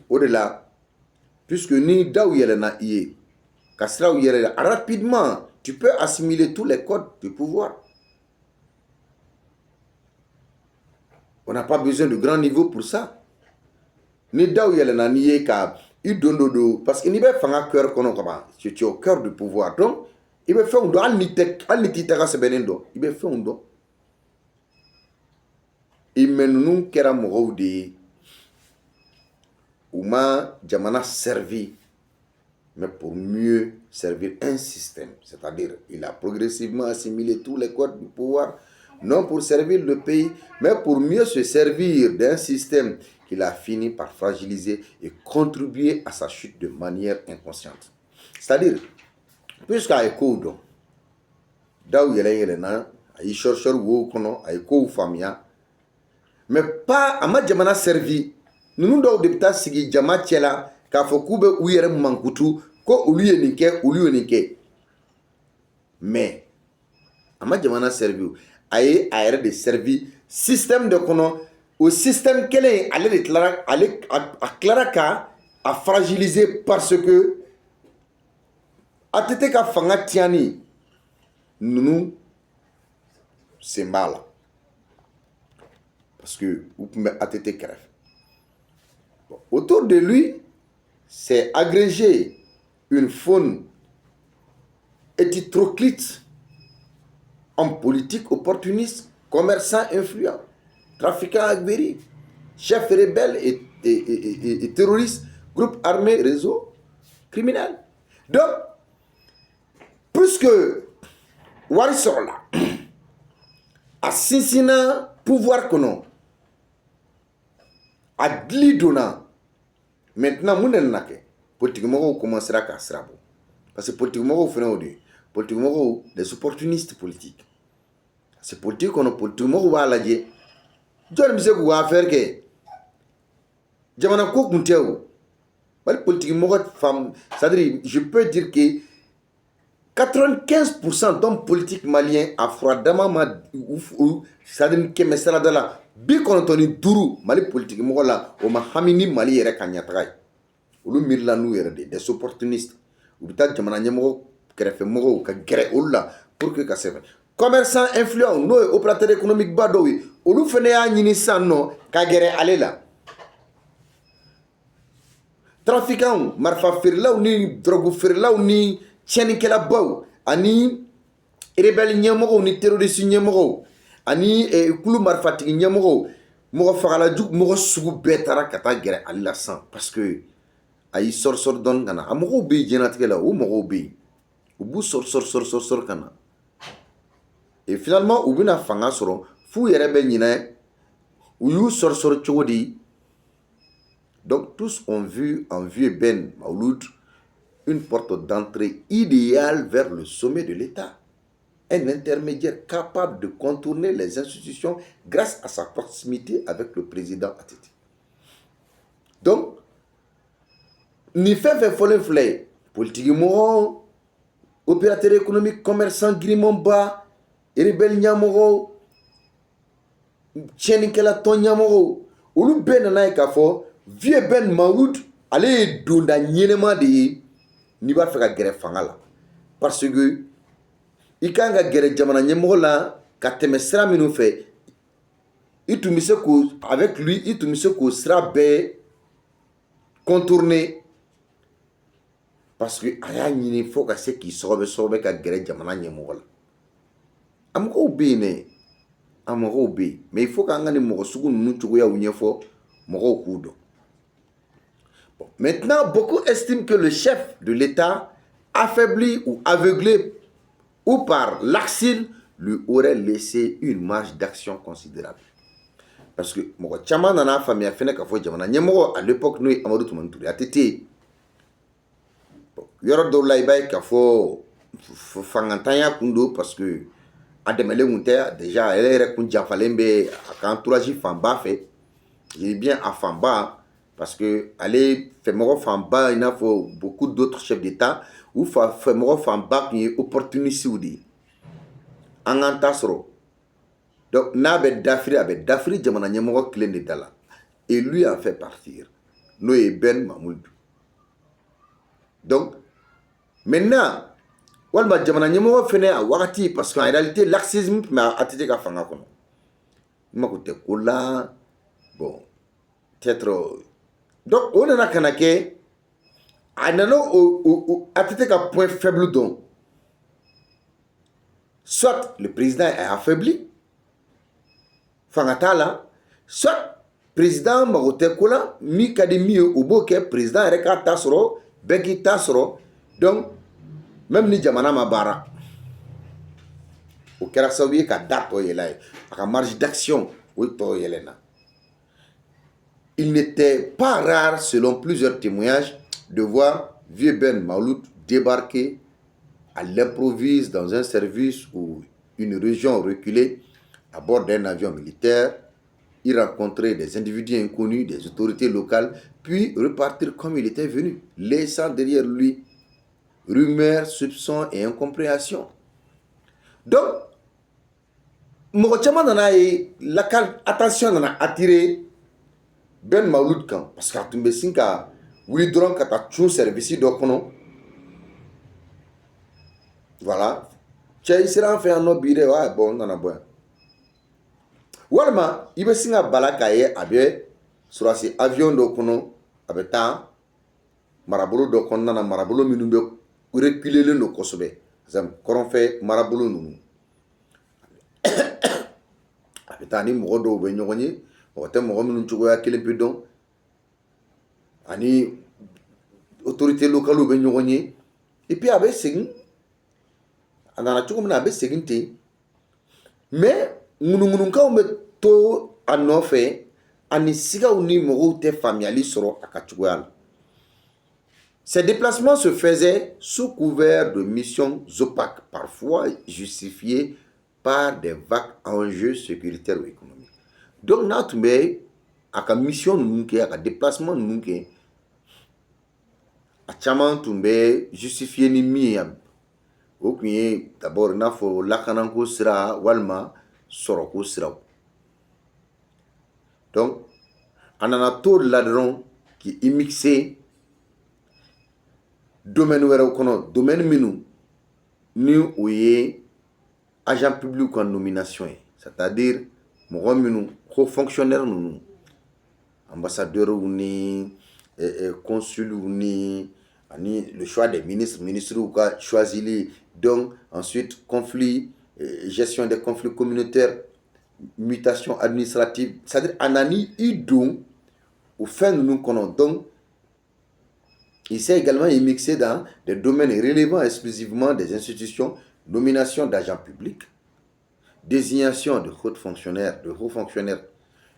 au-delà, puisque ni daou yelena iye kasra ou yelena, rapidement tu peux assimiler tous les codes du pouvoir. On n'a pas besoin de grand niveau pour ça. Ni daou yelena ni ye ka i dondodo, parce que ni be fanga cœur kono kama, tu es au cœur du pouvoir. Donc il be faire un do al ni titaka sebenendo, il be faire un do. I menunu kera mɔgɔw de ye, u ma jamana servi, mais pour mieux servir un système, c'est-à-dire il a progressivement assimilé tous les codes du pouvoir, non pour servir le pays, mais pour mieux se servir d'un système qu'il a fini par fragiliser et contribuer à sa chute de manière inconsciente. C'est-à-dire, puisqu'à Ekodo, daou yelena, a y chercheur wo kono, a Eko famia, mais pas à ma jamana servi. Nous devons débuter sigi jama tchela ka fokube uyere mankutu ko uliye nike. Mais à ma jamana servi aye aère de servi système de kono au système kele aller déclarer aller à claraka à fragiliser parce que atete ka fanga tiani nous c'est mal. Parce que vous pouvez atteindre grève. Autour de lui, c'est agrégé une faune hétéroclite, homme politique opportuniste, commerçant influent, trafiquant aguerri, chef rebelle et terroriste, groupe armé, réseau criminel. Donc, puisque Warisor là, assassinat pouvoir qu'on a, a glidona. Maintenant, mon politiquement, commencera à srabo. Parce que politiquement, politiquement, des opportunistes politiques. C'est politique qu'on a politiquement, on va la dire. Je ne sais pas quoi faire que. Jamana ko kunteo. Politiquement, femme, c'est-à-dire, je peux dire que 95% d'hommes politiques maliens à froidement, c'est-à-dire que mes salades bi kontoni duru mali politique mo la o ma hamini mali yere kanyatray olu mirla nu yere des opportunistes ou bita jamana nyemo krefe mo ka gere olla pour que ka sebe commerçant influent no opérateur économique badowi olu fene ya nyini sanno ka gere alela trafiquant marfa firlaw ni drogue firlaw ni chenikela baw ani rebelle nyemo ni terroriste nyemo ani kulu marfatigi ɲɛmɔgɔw mɔgɔ fagala jugu mɔgɔ sugu bɛɛ taara ka taa gɛrɛ ale la san parce que ayi sor don kana a mɔgɔw bɛ yen diɲɛlatigɛ la o mɔgɔw bɛ yen u b'u sɔr kana et finalement u bɛna fanga sɔrɔ f'u yɛrɛ bɛ ɲinɛ u y'u sɔr cogo di. Donc tous ont vu en vieux Ben Maouloud une porte d'entrée idéale vers le sommet de l'État. Un intermédiaire capable de contourner les institutions grâce à sa proximité avec le président Atiti. Donc, ni fait folle politique moro, opérateur économique, commerçant, grimon bas, rebelle nyamoro, tchenikela ton nyamoro, olu ben nana ka fo, vieux Ben Maoud, allez donda nyelema de ni ba feka gere fanga la. Parce que i kan ka gɛrɛ jamana ɲɛmɔgɔ la ka tɛmɛ sira minnu fɛ i tun bɛ se k'o avec lui i tun bɛ se k'o sira bɛɛ contourner parce que a y'a ɲini fo ka se k'i sɔgɔbɛ ka gɛrɛ jamana ɲɛmɔgɔ la. A mɔgɔw bɛ yen dɛ a mɔgɔw bɛ yen mais il faut k'an ka nin mɔgɔ sugu ninnu cogoyaw ɲɛfɔ mɔgɔw k'u dɔn. Bon, maintenant beaucoup estiment que le chef de l'État affaibli ou aveuglé ou par l'exil lui aurait laissé une marge d'action considérable. Parce que mɔgɔ caman nana faamuya fɛnɛ k'a fɔ jamana ɲɛmɔgɔ à l'époque n'o ye Amadu Tumani Ture ATT yɔrɔ dɔw la i b'a ye k'a fɔ fangantanya kun don parce que a dɛmɛlen kun tɛ déjà ale yɛrɛ kun janfalen bɛ a ka entourage fanba fɛ je dis bien a fanba parce que ale fɛmɔgɔ fanba i n'a fɔ beaucoup d'autres chefs d'État ou fɛmɔgɔ fanba kun ye opportuniste de ye an k'an ta sɔrɔ donc n'a bɛ dafiri a bɛ dafiri jamana ɲɛmɔgɔ kelen de da la et lui en fait partir n'o ye Ben Mamoud. Donc maintenant walima jamana ɲɛmɔgɔ fɛnɛ a wagati parce qu'en réalité laxisme tun bɛ ATT ka fanga kɔnɔ n mako tɛ ko la bon peut-être donc o nana ka na kɛ a nana o ATT ka point faible dɔn soit le président est affaibli fanga t'a la soit président mago tɛ ko la min ka di min ye o b'o kɛ président yɛrɛ k'a ta sɔrɔ bɛɛ k'i ta sɔrɔ donc même ni jamana ma baara o kɛra sababu ye ka da tɔ yɛlɛ ye a ka marge d'action o tɔ yɛlɛna. Il n'était pas rare selon plusieurs témoignages de voir vieux Ben Maouloud débarquer à l'improviste dans un service ou une région reculée à bord d'un avion militaire, y rencontrer des individus inconnus, des autorités locales, puis repartir comme il était venu, laissant derrière lui rumeurs, soupçons et incompréhension. Donc, mɔgɔ caman nana ye attention nana attirer Ben Maouloud kan parce que a tun bɛ sin ka wuli dɔrɔn ka taa cun service dɔ kɔnɔ voilà cɛ i sera an fɛ yan nɔ bi dɛ wa bon n nana bɔ yan walima i bɛ sin ka bala k'a ye a bɛ sɔrɔsi avion dɔ kɔnɔ a bɛ taa marabolo dɔ kɔnɔna na marabolo minnu bɛ reculelen don kosɛbɛ kɔrɔnfɛ marabolo ninnu a bɛ taa ni mɔgɔ dɔw bɛ ɲɔgɔn ye mɔgɔ tɛ mɔgɔ minnu cogoya kelen pe dɔn ani autorité locale bɛ ɲɔgɔn ye et puis a bɛ segin a nana cogo min na a bɛ segin ten mais ŋunuŋunukanw bɛ to a nɔfɛ ani sigaw ni mɔgɔw tɛ faamuyali sɔrɔ a ka cogoya la. Ces déplacements se faisaient sous couvert de missions opaques, parfois justifiées par des vagues enjeux sécuritaires ou économiques. Donc, n'a tun bɛ a ka mission ninnu kɛ a ka déplacement ninnu kɛ a caman tun bɛ justifié ni min ye o tun ye d'abord i n'a fɔ lakanako sira walima sɔrɔko siraw. Donc a nana t'o de la dɔrɔn k'i mixé domaine wɛrɛw kɔnɔ domaine minnu ni o ye agent public en nomination ye c'est-à-dire mɔgɔ minnu ko fonctionnaire ninnu ambassadeurs ni consuls ni ani le choix des ministres ka choisili donc ensuite conflit gestion des conflits communautaires mutation administrative c'est-à-dire anani i don o fɛn ninnu kɔnɔ donc Il s'est également immixé dans des domaines relevant exclusivement des institutions, nomination d'agents publics, désignation de hauts fonctionnaires,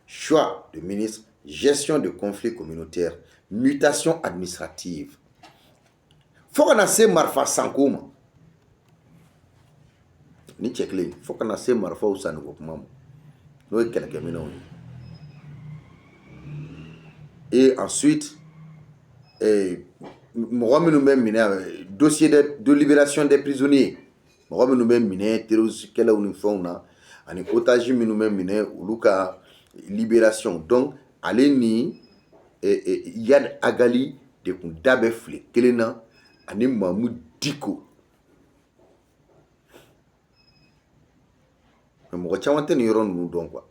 choix de ministres, gestion de conflits communautaires, mutation administrative. Faut qu'on ait marfa sankouma. Ni tchekle, faut qu'on ait marfa ou sankouma. Nous est quelqu'un maintenant. Et ensuite, dossier de libération des prisonniers. Nous miné terroristes quelle uniforme ani otage nous miné uluka libération. Donc allez ni Yad Agali de kundabe fle kelena ani Mahmoud Diko. Mais mo chawante ni yoron nous donc quoi.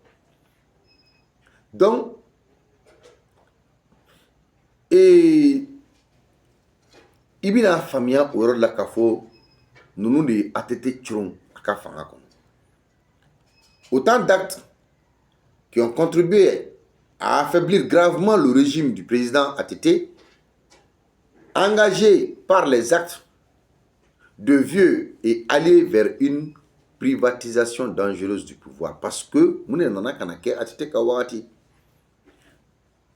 Donc ibina famia o yɔrɔ la k'a fɔ ninnu de ye ATT coron a ka fanga kɔnɔ. Autant d'actes qui ont contribué à affaiblir gravement le régime du président ATT, engagé par les actes de vieux et aller vers une privatisation dangereuse du pouvoir. Parce que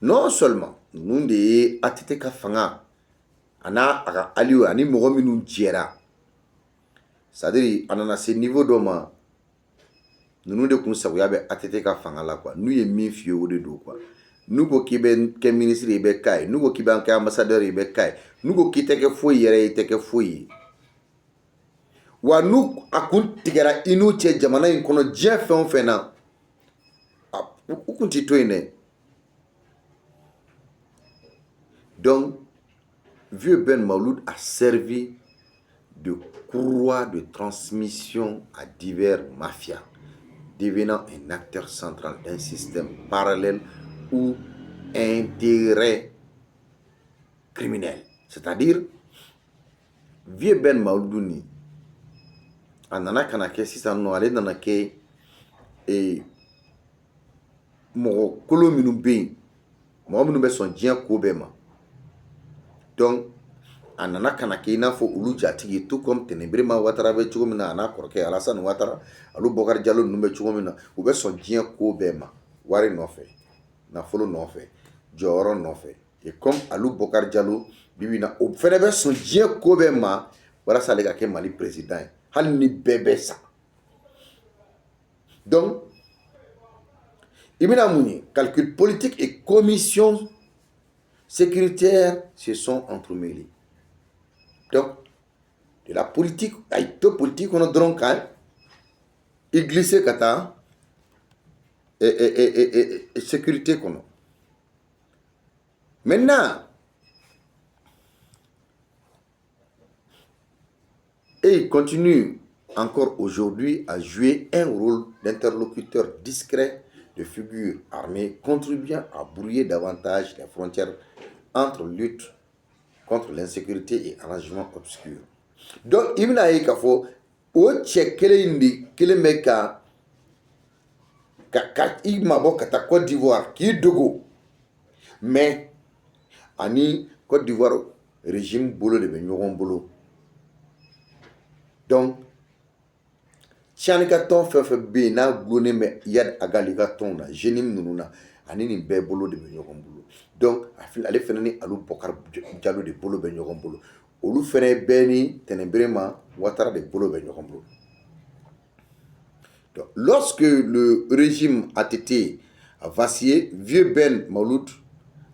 non seulement nous de ATT ka fanga ana aga aliou ani mogo minnu jɛra, c'est-à-dire a nana se niveau dɔ ma ninnu de kun sagoya bɛ ATT ka fanga la quoi. N'u ye min f'i ye o de don quoi. N'u ko k'i bɛ kɛ ministre i bɛ k'a ye, n'u ko k'i bɛ kɛ ambassadeur i bɛ k'a ye, n'u ko k'i tɛ kɛ foyi yɛrɛ i tɛ kɛ foyi ye. Wa n'u a kun tigɛra i n'u cɛ jamana in kɔnɔ diɲɛ fɛn o fɛn na, u kun t'i to yen dɛ. Donc Vieux Ben Maouloud a servi de courroie de transmission à divers mafias, devenant un acteur central d'un système parallèle ou intérêt criminel. C'est-à-dire, Vieux Ben Maouloud anana kanake sisan no ale nana ke mogo kolo minnu bɛ yen, mɔgɔ minnu bɛ sɔn diɲɛ ko bɛɛ ma. Donc a nana kana kɛ i n'a fɔ olu jatigi, tout comme Tenenberema Watara bɛ cogo min na, a n'a kɔrɔkɛ Alassane Ouattara, olu Bokar Diallo ninnu bɛ cogo min na, u bɛ sɔn diɲɛ ko bɛɛ ma, wari nɔfɛ, nafolo nɔfɛ, jɔyɔrɔ nɔfɛ. Et comme olu Bokar Diallo bibi na o fɛnɛ bɛ sɔn diɲɛ ko bɛɛ ma, walasa ale ka kɛ Mali président ye, hali ni bɛɛ bɛ sa. Donc i bɛna mun ye? Calcul politique et commission sécuritaires se sont entremêlés. Donc, de la politique, on a donc il glissait kata et sécurité qu'on a. Maintenant, et il continue encore aujourd'hui à jouer un rôle d'interlocuteur discret de figures armées, contribuant à brouiller davantage les frontières entre lutte contre l'insécurité et arrangements obscurs. Donc, il y a un kafo, o tche kele meka il m'a bon kata Côte d'Ivoire qui est dogo, mais ani Côte d'Ivoire régime bolo de benyogon bolo. Donc, Tianikaton fait be na glone me Yad Agali gaton na jenim nununa ani ni be bolo de benyogon bolo. Donc, ale fɛnɛ ni alu Bokar Diallo de bolo bɛ ɲɔgɔn bolo. Olu fɛnɛ bɛɛ ni Tenenberema Ouattara de bolo bɛ ɲɔgɔn bolo. Donc, lorsque le régime ATT a vacillé, Vieux Ben Maouloud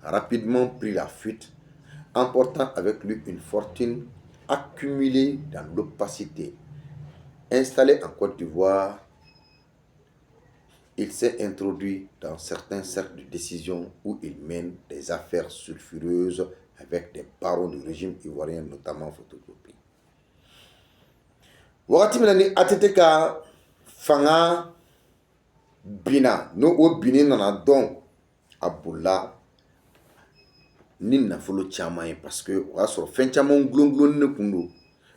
a rapidement pris la fuite, emportant avec lui une fortune accumulée dans l'opacité. Installé en Côte d'Ivoire, il s'est introduit dans certains cercles de décision où il mène des affaires sulfureuses avec des barons du régime ivoirien, notamment photocopiés. Wakati minani ATT ka fanga bina, no o bini nana don aboula ni nafolo caman parce que o y'a sɔrɔ fɛn caman gulon ne kun don.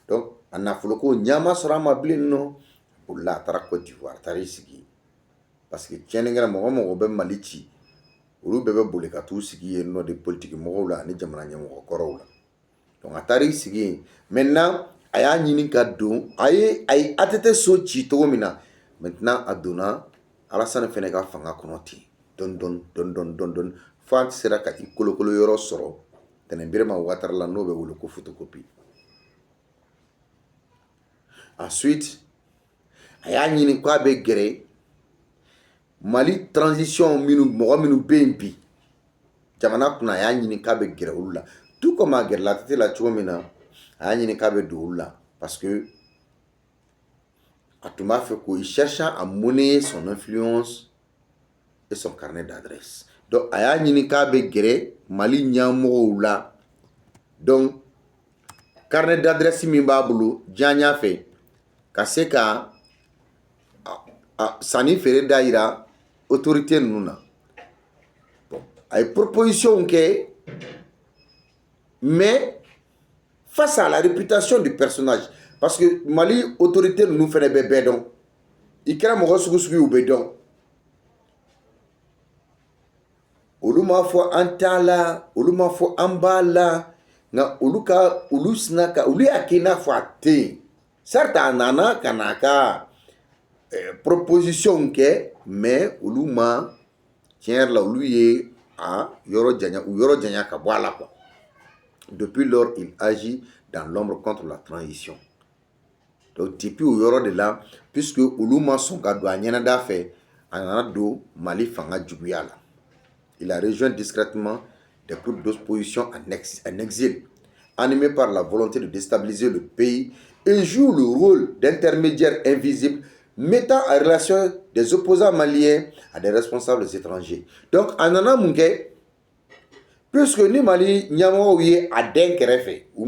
Donc a nafolo ko ɲama sɔrɔ a ma bilen nɔ, aboula a taara Côte d'Ivoire, a taara i sigi. Parce que tiɲɛni kɛra mɔgɔ bɛ Mali ci, olu bɛɛ bɛ boli ka t'u sigi yen nɔ de politique mɔgɔw la ani jamana ɲɛmɔgɔ kɔrɔw la. donc a taar'i sigi yen maintenant a y'a ɲini ka don a ye ATT so ci cogo min na maintenant a donna Alassane fɛnɛ ka fanga kɔnɔ ten dɔɔni fo a sera ka i kolokolo yɔrɔ sɔrɔ tɛnɛn Birama Ouattara la n'o bɛ wele ko photocopie. Ensuite a y'a ɲini k'a bɛ gɛrɛ Mali transition mɔgɔ minnu bɛ yen bi jamana kunna a y'a ɲini k'a bɛ gɛrɛ olu la tout comme a gɛrɛla ATT la cogo min na a y'a ɲini k'a bɛ don olu la parce que a tun b'a fɛ ko il cherche à monnayer son influence et son carnet d'adresse. Donc a y'a ɲini k'a bɛ gɛrɛ Mali ɲɛmɔgɔw la donc carnet d'adresse min b'a bolo diɲɛ fɛ ka se ka sanni feere da yira autorité ninnu na. Bon, a ye proposition kɛ mais face à la réputation du personnage parce que Mali autorité ninnu fɛnɛ bɛ bɛɛ dɔn i kɛra mɔgɔ sugu sugu u bɛ dɔn olu m'a fɔ an t'a la olu m'a fɔ an b'a la nka olu sina ka olu y'a kɛ i n'a fɔ a tɛ yen certes a nana ka n'a ka proposition kɛ mais olu ma tiɲɛ yɛrɛ la olu ye a yɔrɔ janya ka bɔ a la quoi. Depuis lors il agit dans l'ombre contre la transition. Donc depuis o yɔrɔ de la puisque olu ma sɔn ka don a ɲɛnada fɛ a nana don Mali fanga juguya la. Il a rejoint discrètement des groupes d'opposition en exil, animés par la volonté de déstabiliser le pays et joue le rôle d'intermédiaire invisible mettant en relation des opposants maliens à des responsables étrangers. Donc, en allant munke, puisque ni Mali ɲɛmɔgɔw ye a den kɛrɛfɛ u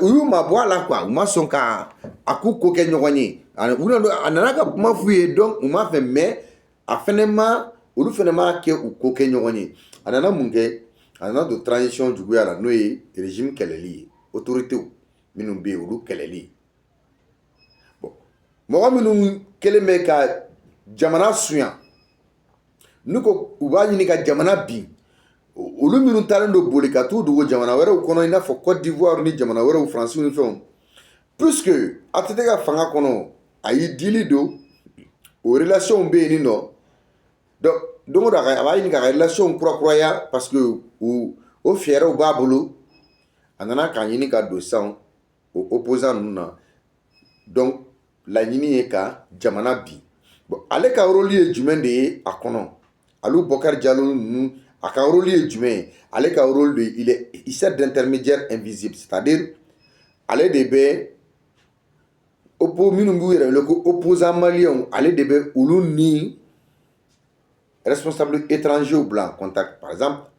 y'u mabɔ a la quoi u ma sɔn ka a k'u ko kɛ ɲɔgɔn ye a nana ka kuma f'u ye donc u m'a fɛ mais a fɛnɛ ma olu fɛnɛ m'a kɛ u ko kɛ ɲɔgɔn ye a nana mun kɛ a nana don transition juguya la n'o ye régime kɛlɛli ye autorités minnu bɛ yen olu kɛlɛli bon mɔgɔ minnu kɛlen bɛ ka jamana suɲa n'u ko u b'a ɲini ka jamana bin olu minnu taalen don boli ka t'u dogo jamana wɛrɛw kɔnɔ i n'a fɔ Côte d'Ivoire ni jamana wɛrɛw Faransi ni fɛnw puisque ATT ka fanga kɔnɔ a y'i dili don o relation bɛ yen nin nɔ donc don o don a b'a ɲini ka relation kurakuraya parce que o fɛɛrɛw b'a bolo a nana k'a ɲini ka don sisan o opposant ninnu na donc laɲini ye ka jamana bin bon ale ka rôle ye jumɛn de ye a kɔnɔ Alou Bokar Diallo ninnu a ka rôle ye jumɛn ye ale ka rôle de il sert d'intermédiaire invisible c'est-à-dire ale de bɛ minnu b'u yɛrɛ wele ko opposant malien ale de bɛ olu ni responsables étrangers bila en contact par exemple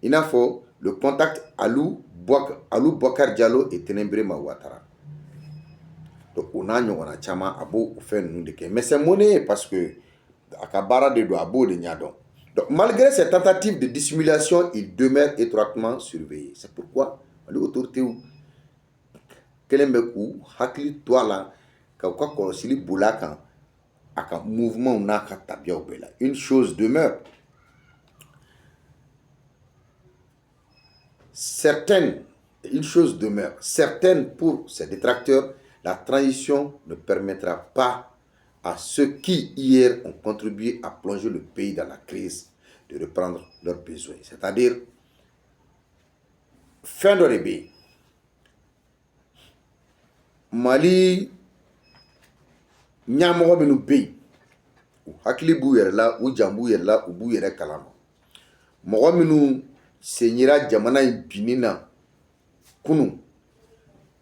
i n'a fɔ le contact Alou Bokar Diallo et Tɛnɛn Birama Ouattara donc o n'a ɲɔgɔnna caman a b'o fɛn ninnu de kɛ mais c'est monnaie parce que a ka baara de don a b'o de ɲɛdɔn donc malgré ces tentatives de dissimulation il demeure étroitement surveillé c'est pourquoi Mali autorités kɛlen bɛ k'u hakili to a la ka u ka kɔlɔsili bol'a kan a ka mouvement n'a ka tabiyaw bɛɛ la une chose demeure certaine pour ses détracteurs la transition ne permettra pas à ceux qui hier ont contribué à plonger le pays dans la crise de reprendre leurs besoins c'est-à-dire fin dɔ de bɛ yen Mali ɲɛmɔgɔ minnu bɛ yen u hakili b'u yɛrɛ la u jan b'u yɛrɛ la u b'u yɛrɛ kalama mɔgɔ minnu sen yera jamana in binni na kunun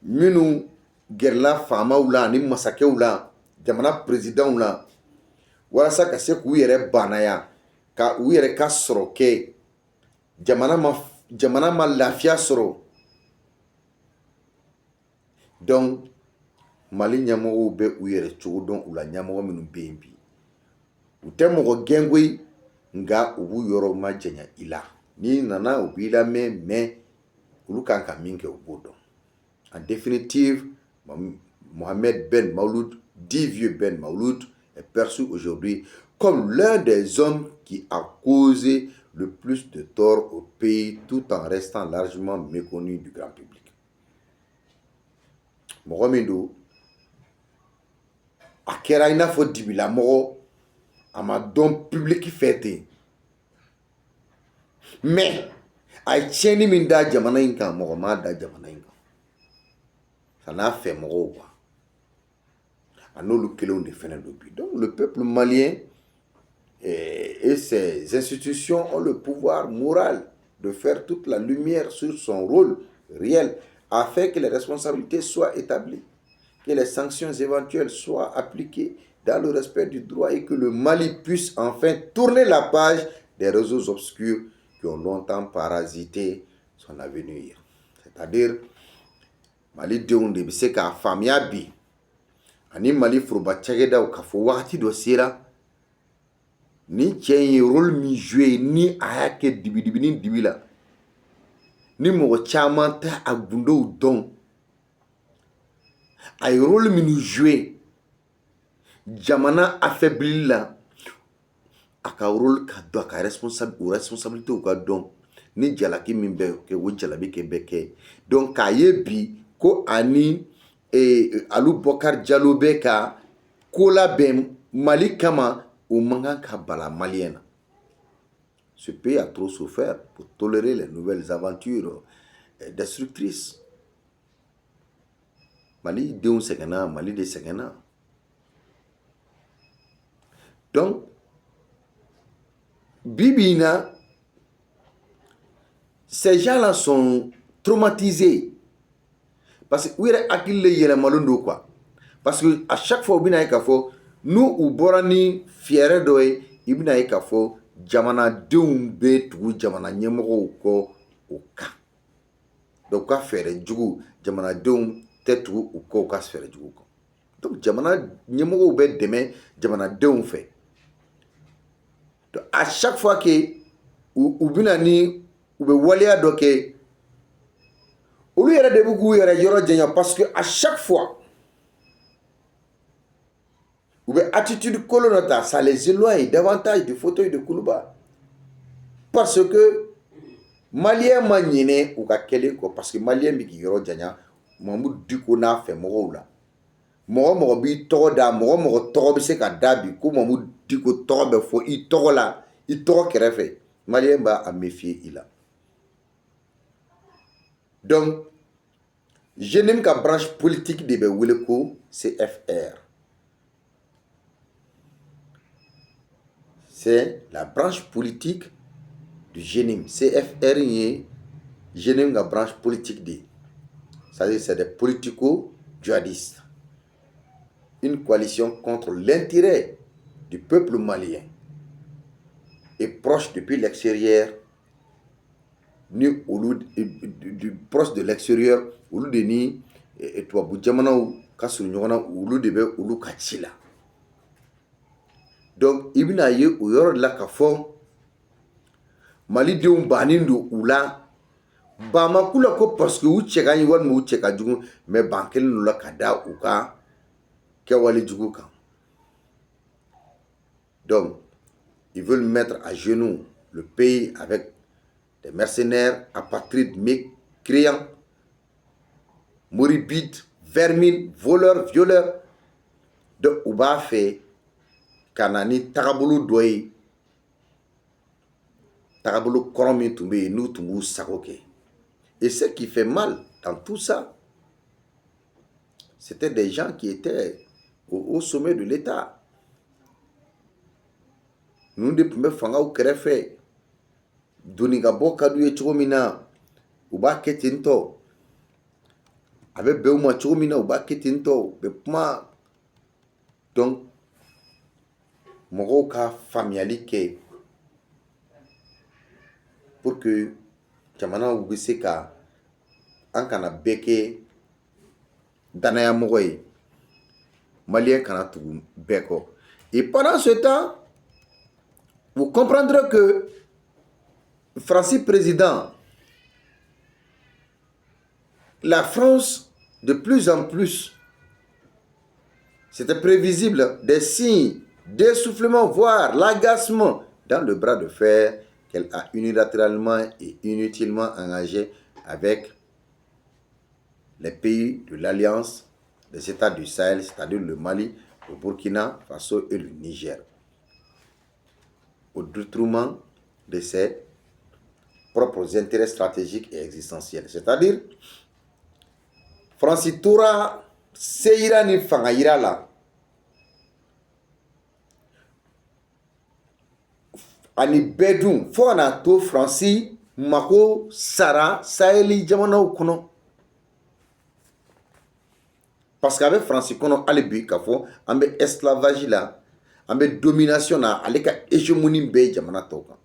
minnu gɛrɛla faamaw la ani masakɛw la jamana présidentw la walasa ka se k'u yɛrɛ banaya ka u yɛrɛ ka sɔrɔ kɛ jamana ma lafiya sɔrɔ donc Mali ɲɛmɔgɔw bɛ u yɛrɛ cogo dɔn u la ɲɛmɔgɔ minnu bɛ yen bi u tɛ mɔgɔ gɛngo ye nka u b'u yɔrɔ ma janya i la n'i nana u b'i lamɛn mais olu kan ka min kɛ u b'o dɔn en définitive Mohamed Ben Maouloud dit vieux Ben Maouloud est perçu aujourd'hui comme l'un des hommes qui a causé le plus de tort au pays tout en restant largement méconnu du grand public. mɔgɔ min don a kɛra i n'a fɔ dibilamɔgɔ a ma dɔn public fɛ ten mais a ye tiɲɛni min da jamana in kan mɔgɔ m'a da jamana in kan a n'a fɛ mɔgɔw quoi a n'olu kelenw de fɛnɛ don bi donc le peuple malien et ses institutions ont le pouvoir moral de faire toute la lumière sur son rôle réel afin que les responsabilités soient établies, que les sanctions éventuelles soient appliquées dans le respect du droit et que le Mali puisse enfin tourner la page des réseaux obscurs qui ont longtemps parasité son avenir. C'est-à-dire, Mali denw de bɛ se k'a faamuya bi ani Mali foroba cakɛdaw k'a fɔ wagati dɔ sera ni cɛ in ye rôle min joué ni a y'a kɛ dibi ni dibi la ni mɔgɔ caman tɛ a gundow dɔn a ye rôle minnu joué jamana affaibli la a ka rôle ka dɔn a ka responsabilité ka dɔn ni jalaki min bɛ kɛ o jalabi kɛ bɛ kɛ donc k'a ye bi ko ani Alubakar Diallo bɛ ka ko labɛn Mali kama o man kan ka bala malien na. Ce pays a trop souffert pour tolérer les nouvelles aventures destructrices. Mali denw sɛgɛnna, Mali de sɛgɛnna. Donc, Bibina, ces gens-là sont traumatisés. Parce que où est akil le yɛlɛmalen don quoi. Parce que à chaque fois, bina k'a fɔ nous u bɔra ni fɛɛrɛ dɔ ye, i bina ye k'a fɔ jamanadenw bɛ tugu jamana ɲɛmɔgɔw kɔ o kan. Donc ka fɛɛrɛ jugu jamanadenw tɛ tugu u kɔ u ka fɛɛrɛ jugu kɔ. Donc jamana ɲɛmɔgɔw bɛ dɛmɛ jamanadenw fɛ. Donc à chaque fois que u bina ni u bɛ waleya dɔ kɛ olu yɛrɛ de b'u k'u yɛrɛ yɔrɔ janya parce que à chaque fois ou bien attitude colonata, ça les éloigne davantage du fauteuil de Koulouba. Parce que Malien ma ɲinɛ u ka kɛlen kɔ parce que Malien bɛ k'i yɔrɔ janya Mamadou Diko n'a fɛ mɔgɔw la. Mɔgɔ b'i tɔgɔ da, mɔgɔ tɔgɔ bɛ se ka da bi ko Mamadou Diko tɔgɔ bɛ fɔ i tɔgɔ la, i tɔgɔ kɛrɛfɛ. Malien b'a méfier i la. Donc, je n'aime qu'à branche politique de bɛ wele ko CFR. C'est la branche politique du GENIM. CFR est GENIM, la branche politique de. C'est-à-dire c'est des politico-djihadistes. Une coalition contre l'intérêt du peuple malien et proche depuis l'extérieur, proche de l'extérieur, olu de ni tubabu jamanaw ka surun ɲɔgɔn na olu de bɛ olu ka ci la. Donc i bɛna ye o yɔrɔ de la k'a fɔ malidenw bannen don u la banmakulu la ko parce que u cɛ ka ɲi walima u cɛ ka jugu mais ban kelen don la ka da u ka kɛwale jugu kan. Donc ils veulent mettre à genoux le pays avec des mercenaires apatrides mécréants, moribides, vermines, voleurs, violeurs. Donc u b'a fɛ kana ni tagabolo dɔ ye tagabolo kɔrɔ min tun bɛ yen n'u tun b'u sago kɛ. Et ce qui fait mal dans tout ça, c'était des gens qui étaient au sommet de l'État. Nous de tun bɛ fangaw kɛrɛfɛ doni ka bɔ ka d'u ye cogo min na u b'a kɛ ten tɔ a bɛ bɛn u ma cogo min na u b'a kɛ ten tɔ u bɛ kuma. Donc mɔgɔw ka faamuyali kɛ pour que jamanaw bɛ se ka an kana bɛɛ kɛ danayamɔgɔ ye malien kana tugu bɛɛ kɔ. Et pendant ce temps vous comprendrez que Francis président, la France de plus en plus, c'était prévisible, des signes d'essoufflement, voire l'agacement dans le bras de fer qu'elle a unilatéralement et inutilement engagé avec les pays de l'Alliance les États du Sahel, c'est-à-dire le Mali, le Burkina Faso et le Niger, au détriment de ses propres intérêts stratégiques et existentiels. C'est-à-dire, Francis Toura, Seira ni Fangayira la, ani bedun, fo kana to Francis mako sara Saheli jamanaw kono. Parce qu'avec Francis kono alibi kafo, ambe esclavage la, ambe domination na, aleka hégémonie be jamana toka.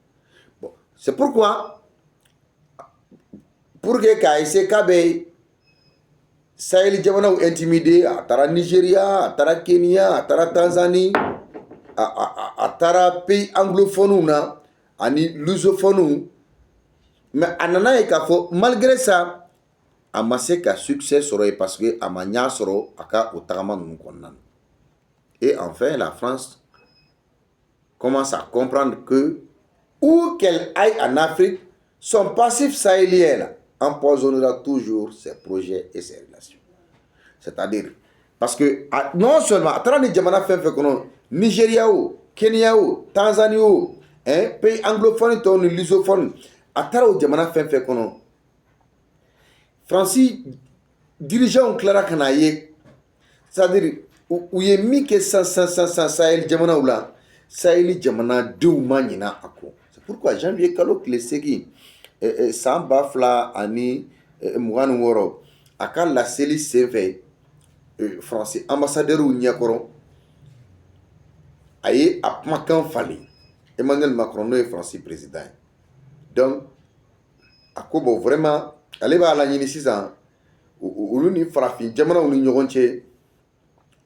Bon, c'est pourquoi pour que KIC kabe Sahel jamana ou intimidé à tara Nigeria, à tara Kenya, à tara Tanzanie, à tara pays anglophone na, ani lusophone. Mais anana e kafo malgré ça, a massé ka succès soro parce que a manya soro aka otagama nun konnan. Et enfin la France commence à comprendre que où qu'elle aille en Afrique, son passif sahélien là, empoisonnera toujours ses projets et ses relations. C'est-à-dire, parce que non seulement, à travers les Djamana fait que Nigeria, Kenya, Tanzanie, pays anglophone, lusophone, à travers les Djamana fait que Francis, dirigeant Clara Kanaye, c'est-à-dire, où il y a mis que Sahel Djamana ou là, Sahel Djamana deux manina ako. C'est pourquoi Jean-Pierre Kalo qui le sait Samba Fla Ani Mougan Woro, aka la Célie Sévé. Français ambassadeur ou Niakoro aye a kumakan fali Emmanuel Macron est français président. Donc a ko bon vraiment ale ba la ñini sisan olu ni farafin jamana olu ñogon cɛ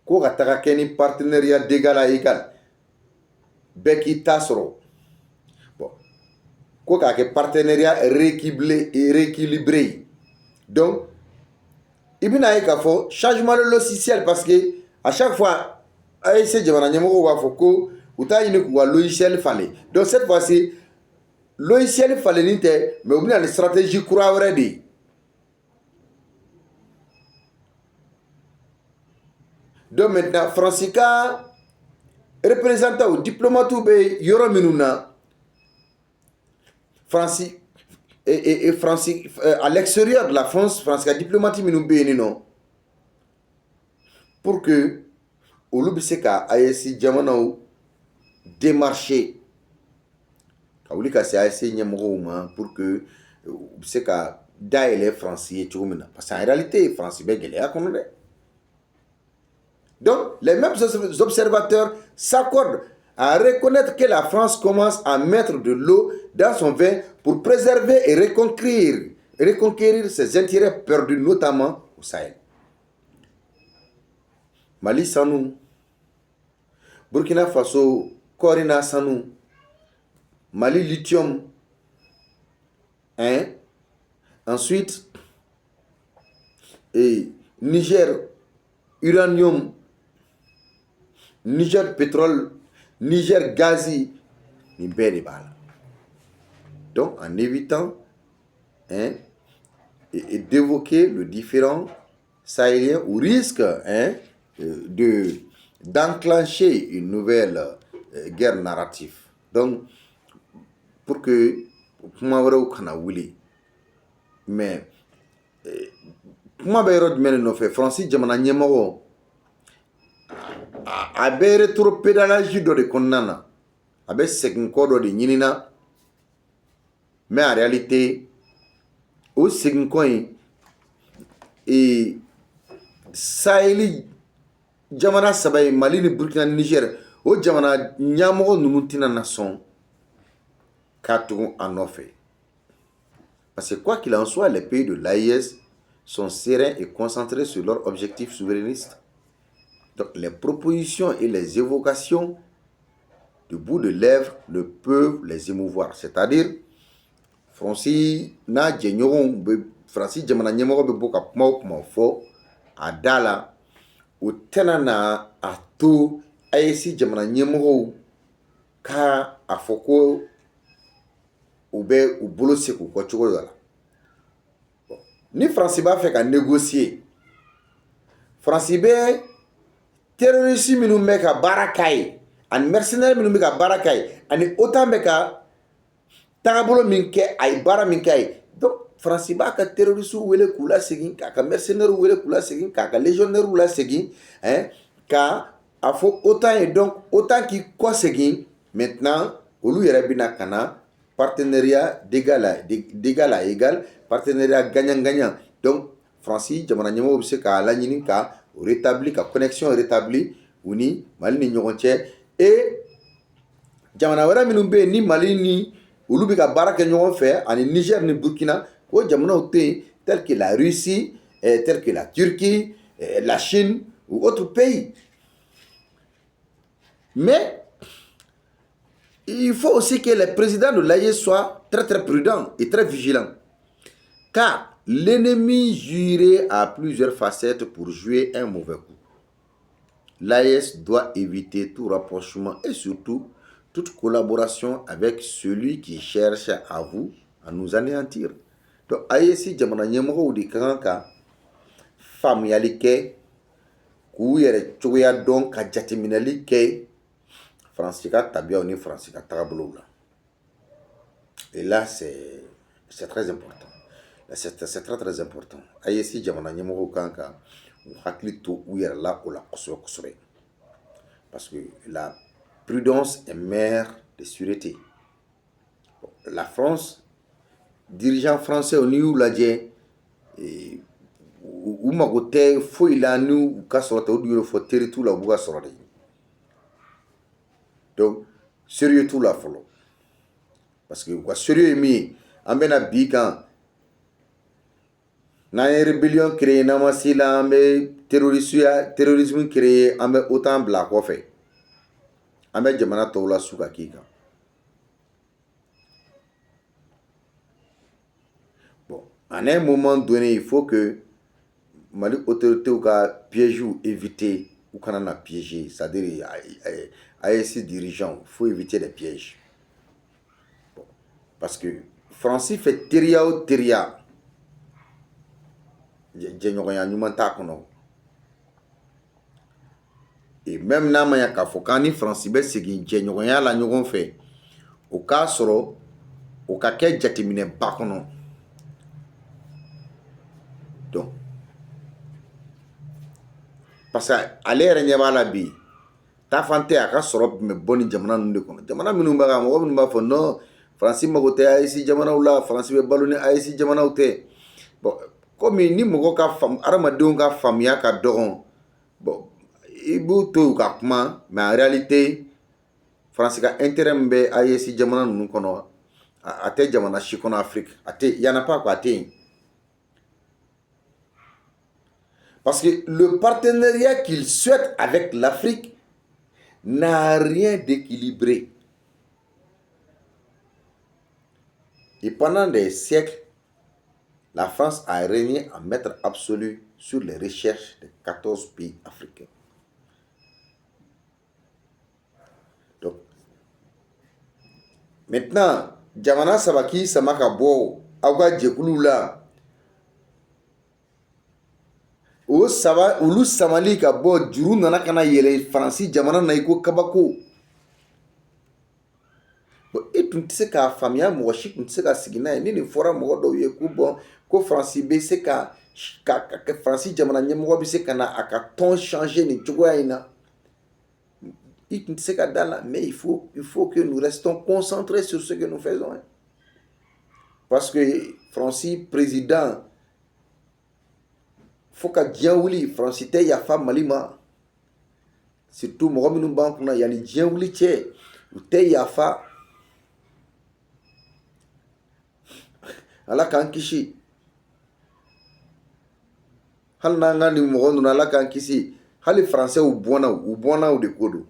ko ka taga kɛ ni partenariat d'égal à égal bɛɛ k'i ta sɔrɔ bon ko k'a kɛ partenariat rééquilibré donc il y a un changement de logiciel parce que à chaque fois, AEC Jamana Nyamoko va foko ou ta une logiciel fallait. Donc cette fois-ci, logiciel fallait n'était mais on a une stratégie courant ready. Donc maintenant, Francica représentant ou diplomate ou be yoro minuna Francis et Francis à l'extérieur de la France, France a diplomatie minubé non pour que au lubiseka AEC jamana ou démarcher kaulika c'est AEC nyamoma pour que biseka daile français tchumina parce qu'en réalité français begele a konne. Donc les mêmes observateurs s'accordent à reconnaître que la France commence à mettre de l'eau dans son vin pour préserver et reconquérir ses intérêts perdus, notamment au Sahel. Mali Sanou, Burkina Faso, Corina Sanou, Mali Lithium, ensuite, et Niger Uranium, Niger Pétrole, Niger Gazi, ni belle balle. Donc, en évitant et d'évoquer le différent sahélien au risque d'enclencher une nouvelle guerre narrative. Donc, pour que mais Francis Jamana Nyemoro a bere trop pédalage de konnana abe segin kodo de nyinina mais en réalité au segin coin et Saheli jamana sabay Mali ni Burkina Niger au jamana nyamoro numutina nation katou en offre parce que quoi qu'il en soit les pays de l'AIS sont sereins et concentrés sur leurs objectifs souverainistes. Donc les propositions et les évocations de bout de lèvres ne peuvent les émouvoir. C'est-à-dire, Francis na djenyoron Francis jamana nyemoro be boka kuma fo adala o tenana ato ayesi jamana nyemoro ka afoko oube ou bolo seku ko chogo dala. Ni Francis ba fait qu'à négocier faransi bɛ terroriste minnu bɛ ka baara k'a ye ani mercenaire minnu bɛ ka baara k'a ye ani OTAN bɛ ka tagabolo min kɛ a ye baara min k'a ye donc faransi b'a ka terroriste wele k'u lasegin k'a ka mercenaire wele k'u lasegin k'a ka légionnaire lasegin ka a fɔ OTAN ye donc OTAN k'i kɔsegin maintenant olu yɛrɛ bɛna ka na partenariat d'égal à égal, partenariat gagnant-gagnant. Donc faransi jamana ɲɛmɔgɔw bɛ se k'a laɲini ka rétablir ka connexion rétablir u ni Mali ni ɲɔgɔn cɛ et jamana wɛrɛ minnu bɛ yen ni Mali ni olu bɛ ka baara kɛ ɲɔgɔn fɛ ani Niger ni Burkina o jamanaw tɛ yen tel que la Russie, tel que la Turquie, la Chine ou autres pays. Mais il faut aussi que le président de l'AES soit très très prudent et très vigilant. Car l'ennemi jurait à plusieurs facettes pour jouer un mauvais coup. L'AES doit éviter tout rapprochement et surtout toute collaboration avec celui qui cherche à nous anéantir. Donc AES jamana ɲɛmɔgɔw de ka kan ka faamuyali kɛ k'u yɛrɛ cogoya dɔn ka jateminɛli kɛ faransi ka tabiyaw ni faransi ka tagabolow la. Et là c'est très important. C'est très très important. AES jamana ɲɛmɔgɔw ka kan ka u hakili to u yɛrɛ la o la kosɛbɛ kosɛbɛ. Parce que la prudence est mère de sûreté. La France, dirigeants français au New Lajé, ou magote foyi la nu ka sɔrɔ tɛ o dugukolo fɔ teri t'u la u b'u ka sɔrɔ de. Donc sérieux t'u la fɔlɔ. Parce que u ka sérieux ye min ye an bɛna bi kan n'an ye rébellion créé n'an ma se la an bɛ terrorisme créé an bɛ OTAN bila kɔfɛ an bɛ jamana tɔw la su ka k'i kan. Bon, à un moment donné il faut que Mali autorités ka piège éviter ou kana na piéger, c'est-à-dire AES dirigeants, il faut éviter les pièges. Bon, parce que Francis fait teria o teria jɛɲɔgɔnya ɲuman t'a kɔnɔ. Et même n'a ma ya k'a fɔ k'an ni Faransi bɛ segin jɛɲɔgɔnya la ɲɔgɔn fɛ o k'a sɔrɔ o ka kɛ jateminɛba kɔnɔ. Donc parce que ale yɛrɛ ɲɛ b'a la bi taafan tɛ a ka sɔrɔ tun bɛ bɔ ni jamana ninnu de kɔnɔ. Jamana minnu b'a kan mɔgɔ minnu b'a fɔ non Faransi mago tɛ AES jamanaw la, Faransi bɛ balo ni AES jamanaw tɛ. Bon komi ni mɔgɔ ka hadamadenw ka faamuya ka dɔgɔn bon i b'u to u ka kuma mais en réalité Faransi ka intérêt min bɛ AES jamana ninnu kɔnɔ a tɛ jamana si kɔnɔ Afrique a tɛ, y en a pas quoi, a tɛ yen. Parce que le partenariat qu'il souhaite avec l'Afrique n'a rien d'équilibré. Et pendant des siècles, la France a régné en maître absolu sur les recherches de 14 pays africains. Donc, maintenant, Jamana Sabaki Samaka Bo, Awa Djekulula, o saba olu samali ka bɔ juru nana kana yɛlɛ Faransi jamana na i ko kabako. Bon e tun tɛ se k'a faamuya, mɔgɔ si tun tɛ se ka sigi n'a ye ni nin fɔra mɔgɔ dɔw ye ko bon ko Faransi bɛ se ka Faransi jamana ɲɛmɔgɔ bɛ se ka na a ka ton changer nin cogoya in na. I tun tɛ se ka da la, mais il faut que nous restons concentrés sur ce que nous faisons. Parce que Faransi président faut ka diɲɛ wuli Faransi tɛ yafa Mali ma, surtout mɔgɔ minnu b'an kunna yanni diɲɛ wuli cɛ u tɛ yafa. Ala k'an kisi, hali n'an ka nin mɔgɔ ninnu Ala k'an kisi, hali Français u bɔnnaw de ko don.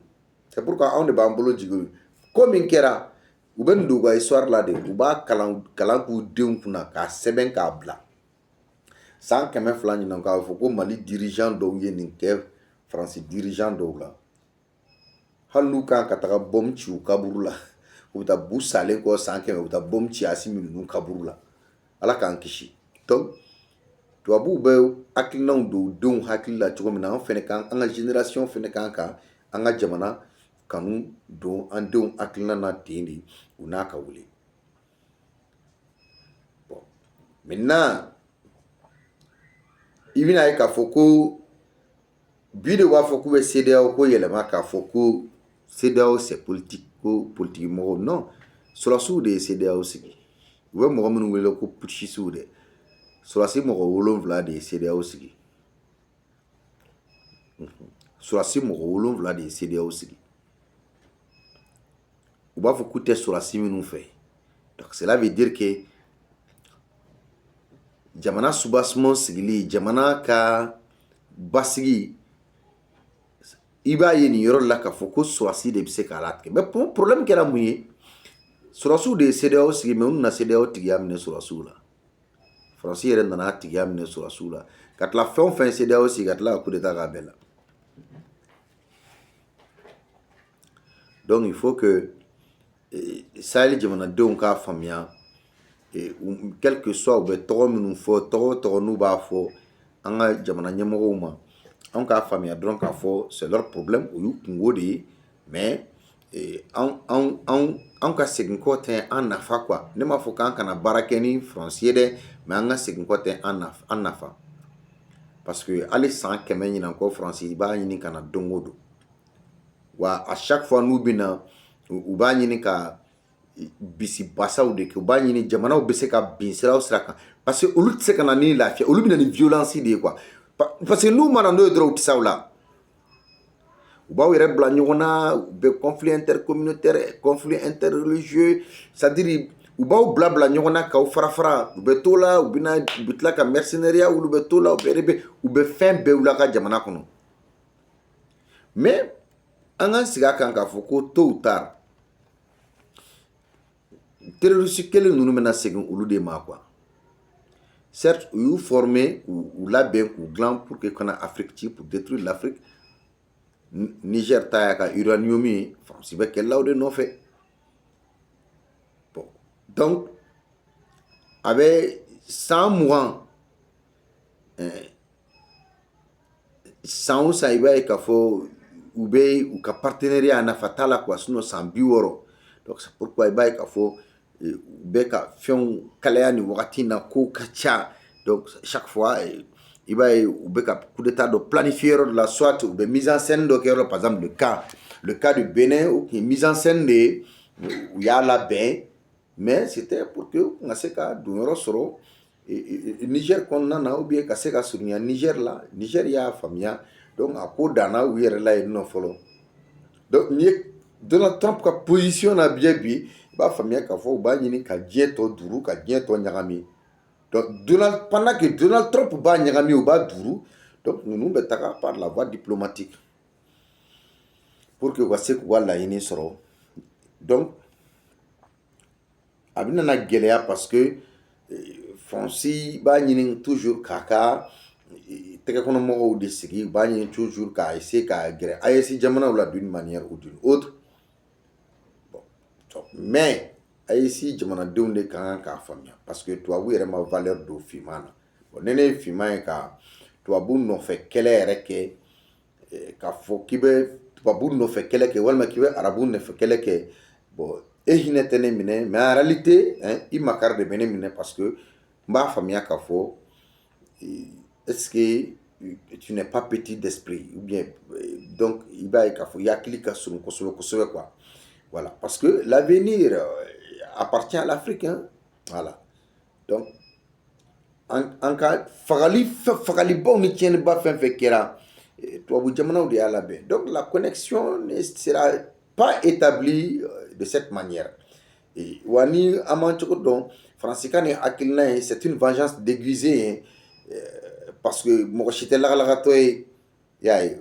C'est pourquoi anw de b'an bolo jigin ko min kɛra u bɛ nin don u ka histoire la de, u b'a kalan k'u denw kunna k'a sɛbɛn k'a bila. San 200 ɲinan k'a fɔ ko Mali dirigeant dɔw ye nin kɛ Faransi dirigeant dɔw la, hali n'u kan ka taga bombe ci u kaburu la u bɛ taa bu salen kɔ san 100 u bɛ taa bombe ci Asimi ninnu kaburu la. Ala k'an kisi. Donc tubabuw bɛ hakilinaw don denw hakili la cogo min na, an fɛnɛ kan, an ka génération fɛnɛ kan ka an ka jamana kanu don an denw hakilina na ten de, u n'a ka wuli. Bon, maintenant i bɛna ye k'a fɔ ko bi de b'a fɔ k'u bɛ CEDEAO ko yɛlɛma, k'a fɔ ko CEDEAO c'est politique, ko politique mɔgɔw, non, sɔrɔsiw de ye CEDEAO sigi. U bɛ mɔgɔ minnu wele ko putschistes dɛ, sɔrɔsi mɔgɔ 7 de ye CEDEAO sigi. Sɔrɔsi mɔgɔ 7 de ye CEDEAO sigi. U b'a fɔ k'u tɛ sɔrɔsi minnu fɛ. Donc cela veut dire que jamana soubassement sigili, jamana ka basigi, i b'a ye nin yɔrɔ la k'a fɔ ko sɔrɔsi de bɛ se k'a latigɛ. Mais problème kɛra mun ye? Sɔrɔsiw de ye CEDEAO sigi, mais u nana CEDEAO tigiya minɛ sɔrɔsiw la. Faransi yɛrɛ nana tigiya minɛ sɔrɔsiw la. Ka tila fɛn o fɛn CEDEAO sigi, ka tila ka coup d'état k'a bɛɛ la. Donc il faut que Sahel jamanadenw k'a faamuya, quel que soit u bɛ tɔgɔ minnu fɔ, tɔgɔ n'u b'a fɔ an ka jamana ɲɛmɔgɔw ma, an k'a faamuya dɔrɔn k'a fɔ c'est leur problème, o y'u kungo de ye, mais an ka segin kɔ tɛ an nafa quoi. Ne m'a fɔ k'an kana baara kɛ ni Faransi ye dɛ, mais an ka segin kɔ tɛ an nafa. Parce que hali san 100 ɲinan kɔ Faransi b'a ɲini ka na don o don. Wa à chaque fois n'u bɛna, u b'a ɲini ka bisi basaw de kɛ, u b'a ɲini jamanaw bɛ se ka bin sira o sira kan. Parce que olu tɛ se ka na ni lafiya, olu bɛna ni violence de ye quoi. Parce que n'u mana n'o ye dɔrɔn u tɛ s'aw la. U b'aw yɛrɛ bila ɲɔgɔn na, u bɛ conflit intercommunautaire, conflit interreligieux, c'est-à-dire u b'aw bila ɲɔgɔn na k'aw fara, u bɛ t'o la, u bɛ tila ka mercenariat, u bɛ t'o la, u bɛ fɛn bɛɛ u la ka jamana kɔnɔ. Mais an ka sigi a kan k'a fɔ ko tôt ou tard terroriste kelen ninnu bɛna segin olu de ma quoi. Certes, u y'u former, u labɛn k'u dilan pour que kana Afrique ci, pour détruire l'Afrique. Niger ta y'a ka uranium ye, Faransi bɛ kɛlɛlaw de nɔfɛ. Bon, donc a bɛ san 20 san o san i b'a ye k'a fɔ u bɛ u ka partenariat nafa t'a la quoi, sinon san 60. Donc c'est pourquoi i b'a ye k'a fɔ u bɛ ka fɛnw kalaya ni wagati in na, kow ka ca. Donc chaque fois i b'a ye u bɛ ka coup d'état dɔ planifier yɔrɔ dɔ la, soit u bɛ mise en scène dɔ kɛ yɔrɔ, par exemple le cas du Bénin, u tun ye mise en scène de ye, u y'a labɛn, mais c'était pour que u ka se ka don yɔrɔ sɔrɔ Niger kɔnɔna na, ou bien ka se ka surunya Niger la. Niger y'a faamuya, donc a ko danna u yɛrɛ la yen nɔ fɔlɔ. Donc ni ye Donald Trump ka position na bien bi, i b'a faamuya k'a fɔ u b'a ɲini ka diɲɛ tɔ duru, ka diɲɛ tɔ ɲagami. Donc pendant que Donald Trump b'a ɲagami, u b'a duru, donc ninnu bɛ taga par la voie diplomatique pour que u ka se k'u ka laɲini sɔrɔ. Donc a bɛna gɛlɛya parce que Faransi b'a ɲini toujours k'a ka tɛgɛkɔnɔmɔgɔw de sigi, u b'a ɲini toujours k'a essayer k'a gɛrɛ AES jamanaw la d'une manière ou d'une autre. Bon, mais AES jamanadenw de kan k'a faamuya, parce que tubabu yɛrɛ ma valeur don finman na. Bon, ne ye finman ye ka tubabu nɔfɛ kɛlɛ yɛrɛ kɛ, k'a fɔ k'i bɛ tubabu nɔfɛ kɛlɛ kɛ walima k'i bɛ arabu nɔfɛ kɛlɛ kɛ, bon e hinɛ tɛ ne minɛ, mais en réalité i makari de bɛ ne minɛ, parce que n b'a faamuya k'a fɔ est-ce que tu n'es pas petit d'esprit, ou bien donc i b'a ye k'a fɔ i hakili ka surun kosɛbɛ kosɛbɛ quoi. Voilà, parce que l'avenir appartient à l'Afrique, hein. Voilà, donc an ka fagalibaw ni tiɲɛniba fɛn fɛn kɛra tubabu jamanaw de y'a labɛn. Donc la connexion ne sera pas établie de cette manière. Wa ni an m'an cogo dɔn, Faransi ka nin hakilina ye, c'est une vengeance déguisée, parce que mɔgɔ si tɛ lagalagatɔ ye, y'a ye.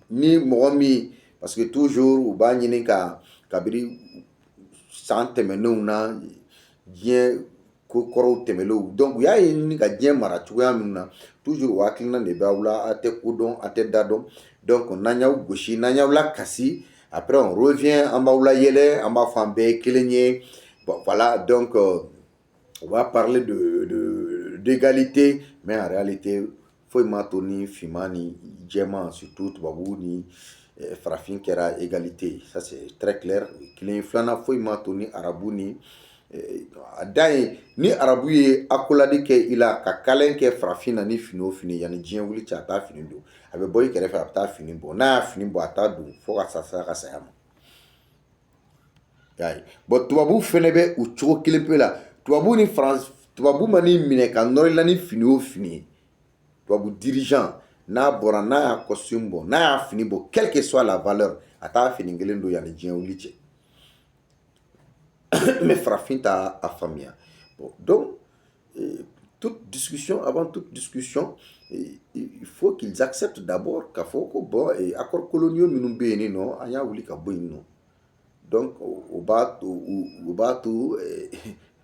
Ni mɔgɔ min, parce que toujours u b'a ɲini ka kabiri san tɛmɛnenw na, diɲɛ ko kɔrɔw tɛmɛlenw, donc u y'a ɲini ka diɲɛ mara cogoya min na, toujours o hakilina de b'aw la, a tɛ ko dɔn, a tɛ da dɔn. Donc n'an y'aw gosi, n'an y'aw lakasi, après on revient, an b'aw layɛlɛ, an b'a fɔ an bɛɛ ye kelen ye. Bon voilà, donc on va parler d'égalité, mais en réalité foyi m'a to ni finman ni jɛman surtout tubabu ni farafin kɛra égalité, ça c'est très clair. Kelen filanan foyi m'a to ni arabu ni a dan ye ni arabu ye akoladi kɛ i la ka kalɛn kɛ farafin na ni fini o fini yani diɲɛ wuli cɛ a t'a fini don, a bɛ bɔ i kɛrɛfɛ a bɛ taa fini bɔ, n'a y'a fini bɔ a t'a don fo ka sa ka saya ma. Bon tubabu fɛnɛ bɛ u cogo kelen pe la. Tubabu mani minɛ ka nɔrɔ la ni fini o fini, tubabu dirigeant n'a bɔra n'a y'a costume bɔ n'a y'a fini bɔ quelle que soit la valeur a t'a fini kelen don yani diɲɛ wuli cɛ. Mais farafin t'a faamuya. Bon, donc toute discussion, avant toute discussion, il faut qu'ils acceptent d'abord k'a fɔ ko bon accords coloniaux minnu bɛ yen nɔ an y'a wuli ka bɔ yen nɔ. Donc o b'a to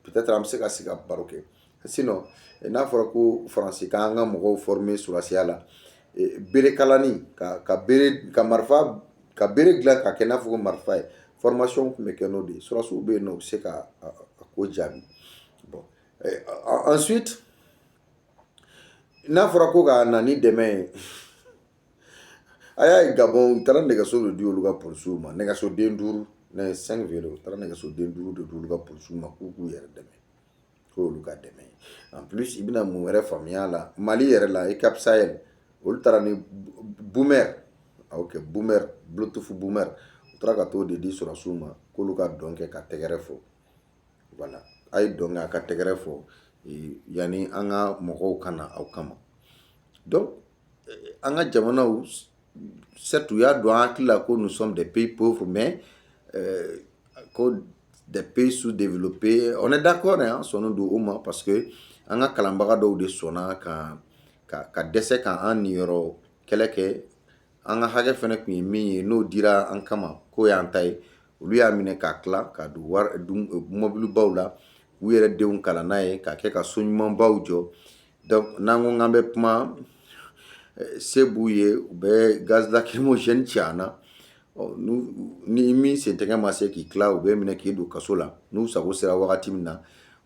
peut-être an bɛ se ka sigi ka baro kɛ. Sinon n'a fɔra ko faransi k'an ka mɔgɔw former surasiya la, bere kalani ka bere dilan ka kɛ n'a fɔ ko marifa ye, formation tun bɛ kɛ n'o de ye. Surasiw bɛ yen nɔ u bɛ se ka ko jaabi. Bon, ensuite n'a fɔra ko ka na ni dɛmɛ ye, a y'a ye Gabon u taara nɛgɛso de di olu ka polisiw ma, nɛgɛsoden 5 ne 5 vélo u taara nɛgɛsoden 5 de di olu ka polisiw ma k'u yɛrɛ dɛmɛ, k'olu ka dɛmɛ. En plus i bɛna mun wɛrɛ faamuya la, Mali yɛrɛ la ECAP Sahel olu taara ni boomer, ok boomer, bluetooth boomer, u taara ka t'o de di surasiw ma k'olu ka dɔn kɛ ka tɛgɛrɛ fɔ. Voilà, a ye dɔn kɛ a ka tɛgɛrɛ fɔ yani an ka mɔgɔw ka na aw kama. Donc an ka jamanaw certes u y'a dɔn an hakili la ko nous sommes des pays pauvres, mais ko des pays sous-développés, on est d'accord hein, sɔnnen don o ma parce que an ka kalanbaga dɔw de sɔnna ka dɛsɛ k'an niyɔrɔ kɛlɛ kɛ. An ka hakɛ fɛnɛ tun ye min ye n'o dira an kama k'o y'an ta ye, olu y'a minɛ k'a tila ka don mɔbilibaw la u yɛrɛ denw kalan n'a ye ka kɛ ka so ɲumanbaw jɔ. Donc n'an ko k'an bɛ kuma se b'u ye u bɛ gaz lacrymogène ci an na, ni min sentɛgɛ ma se k'i tila u bɛ minɛ k'i don kaso la, n'u sago sera wagati min na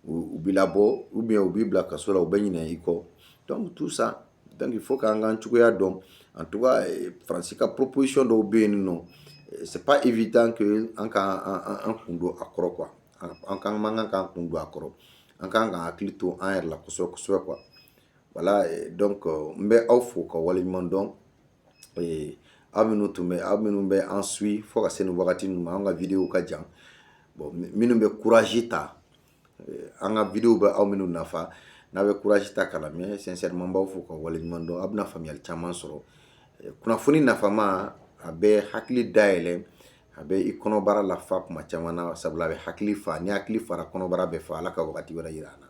u b'i labɔ ou bien u b'i bila kaso la u bɛ ɲinɛ i kɔ. Donc tout ça, donc il faut k'an k'an cogoya dɔn. En tout cas Faransi ka proposition dɔw bɛ yen nɔ, c'est pas évident que an k'an kun don a kɔrɔ quoi, an man k'an kun don a kɔrɔ, an kan ka hakili to an yɛrɛ la kosɛbɛ kosɛbɛ quoi. Voilà, donc n bɛ aw fo ka waleɲuman dɔn, aw minnu bɛ an suit fo ka se nin wagati ninnu ma, an ka vidéo ka jan. Bon, minnu bɛ courage ta, an ka vidéo bɛ aw minnu nafa, n'a bɛ courage ta k'a lamɛn sincèrement n b'aw fo ka waleɲuman dɔn. A bɛna faamuyali caman sɔrɔ. Kunnafoni nafama a bɛ hakili dayɛlɛ, a bɛ i kɔnɔbara lafa kuma caman na, sabula a bɛ hakili fa, ni hakili fara kɔnɔbara bɛ fa. Ala ka wagati wɛrɛ yira an na.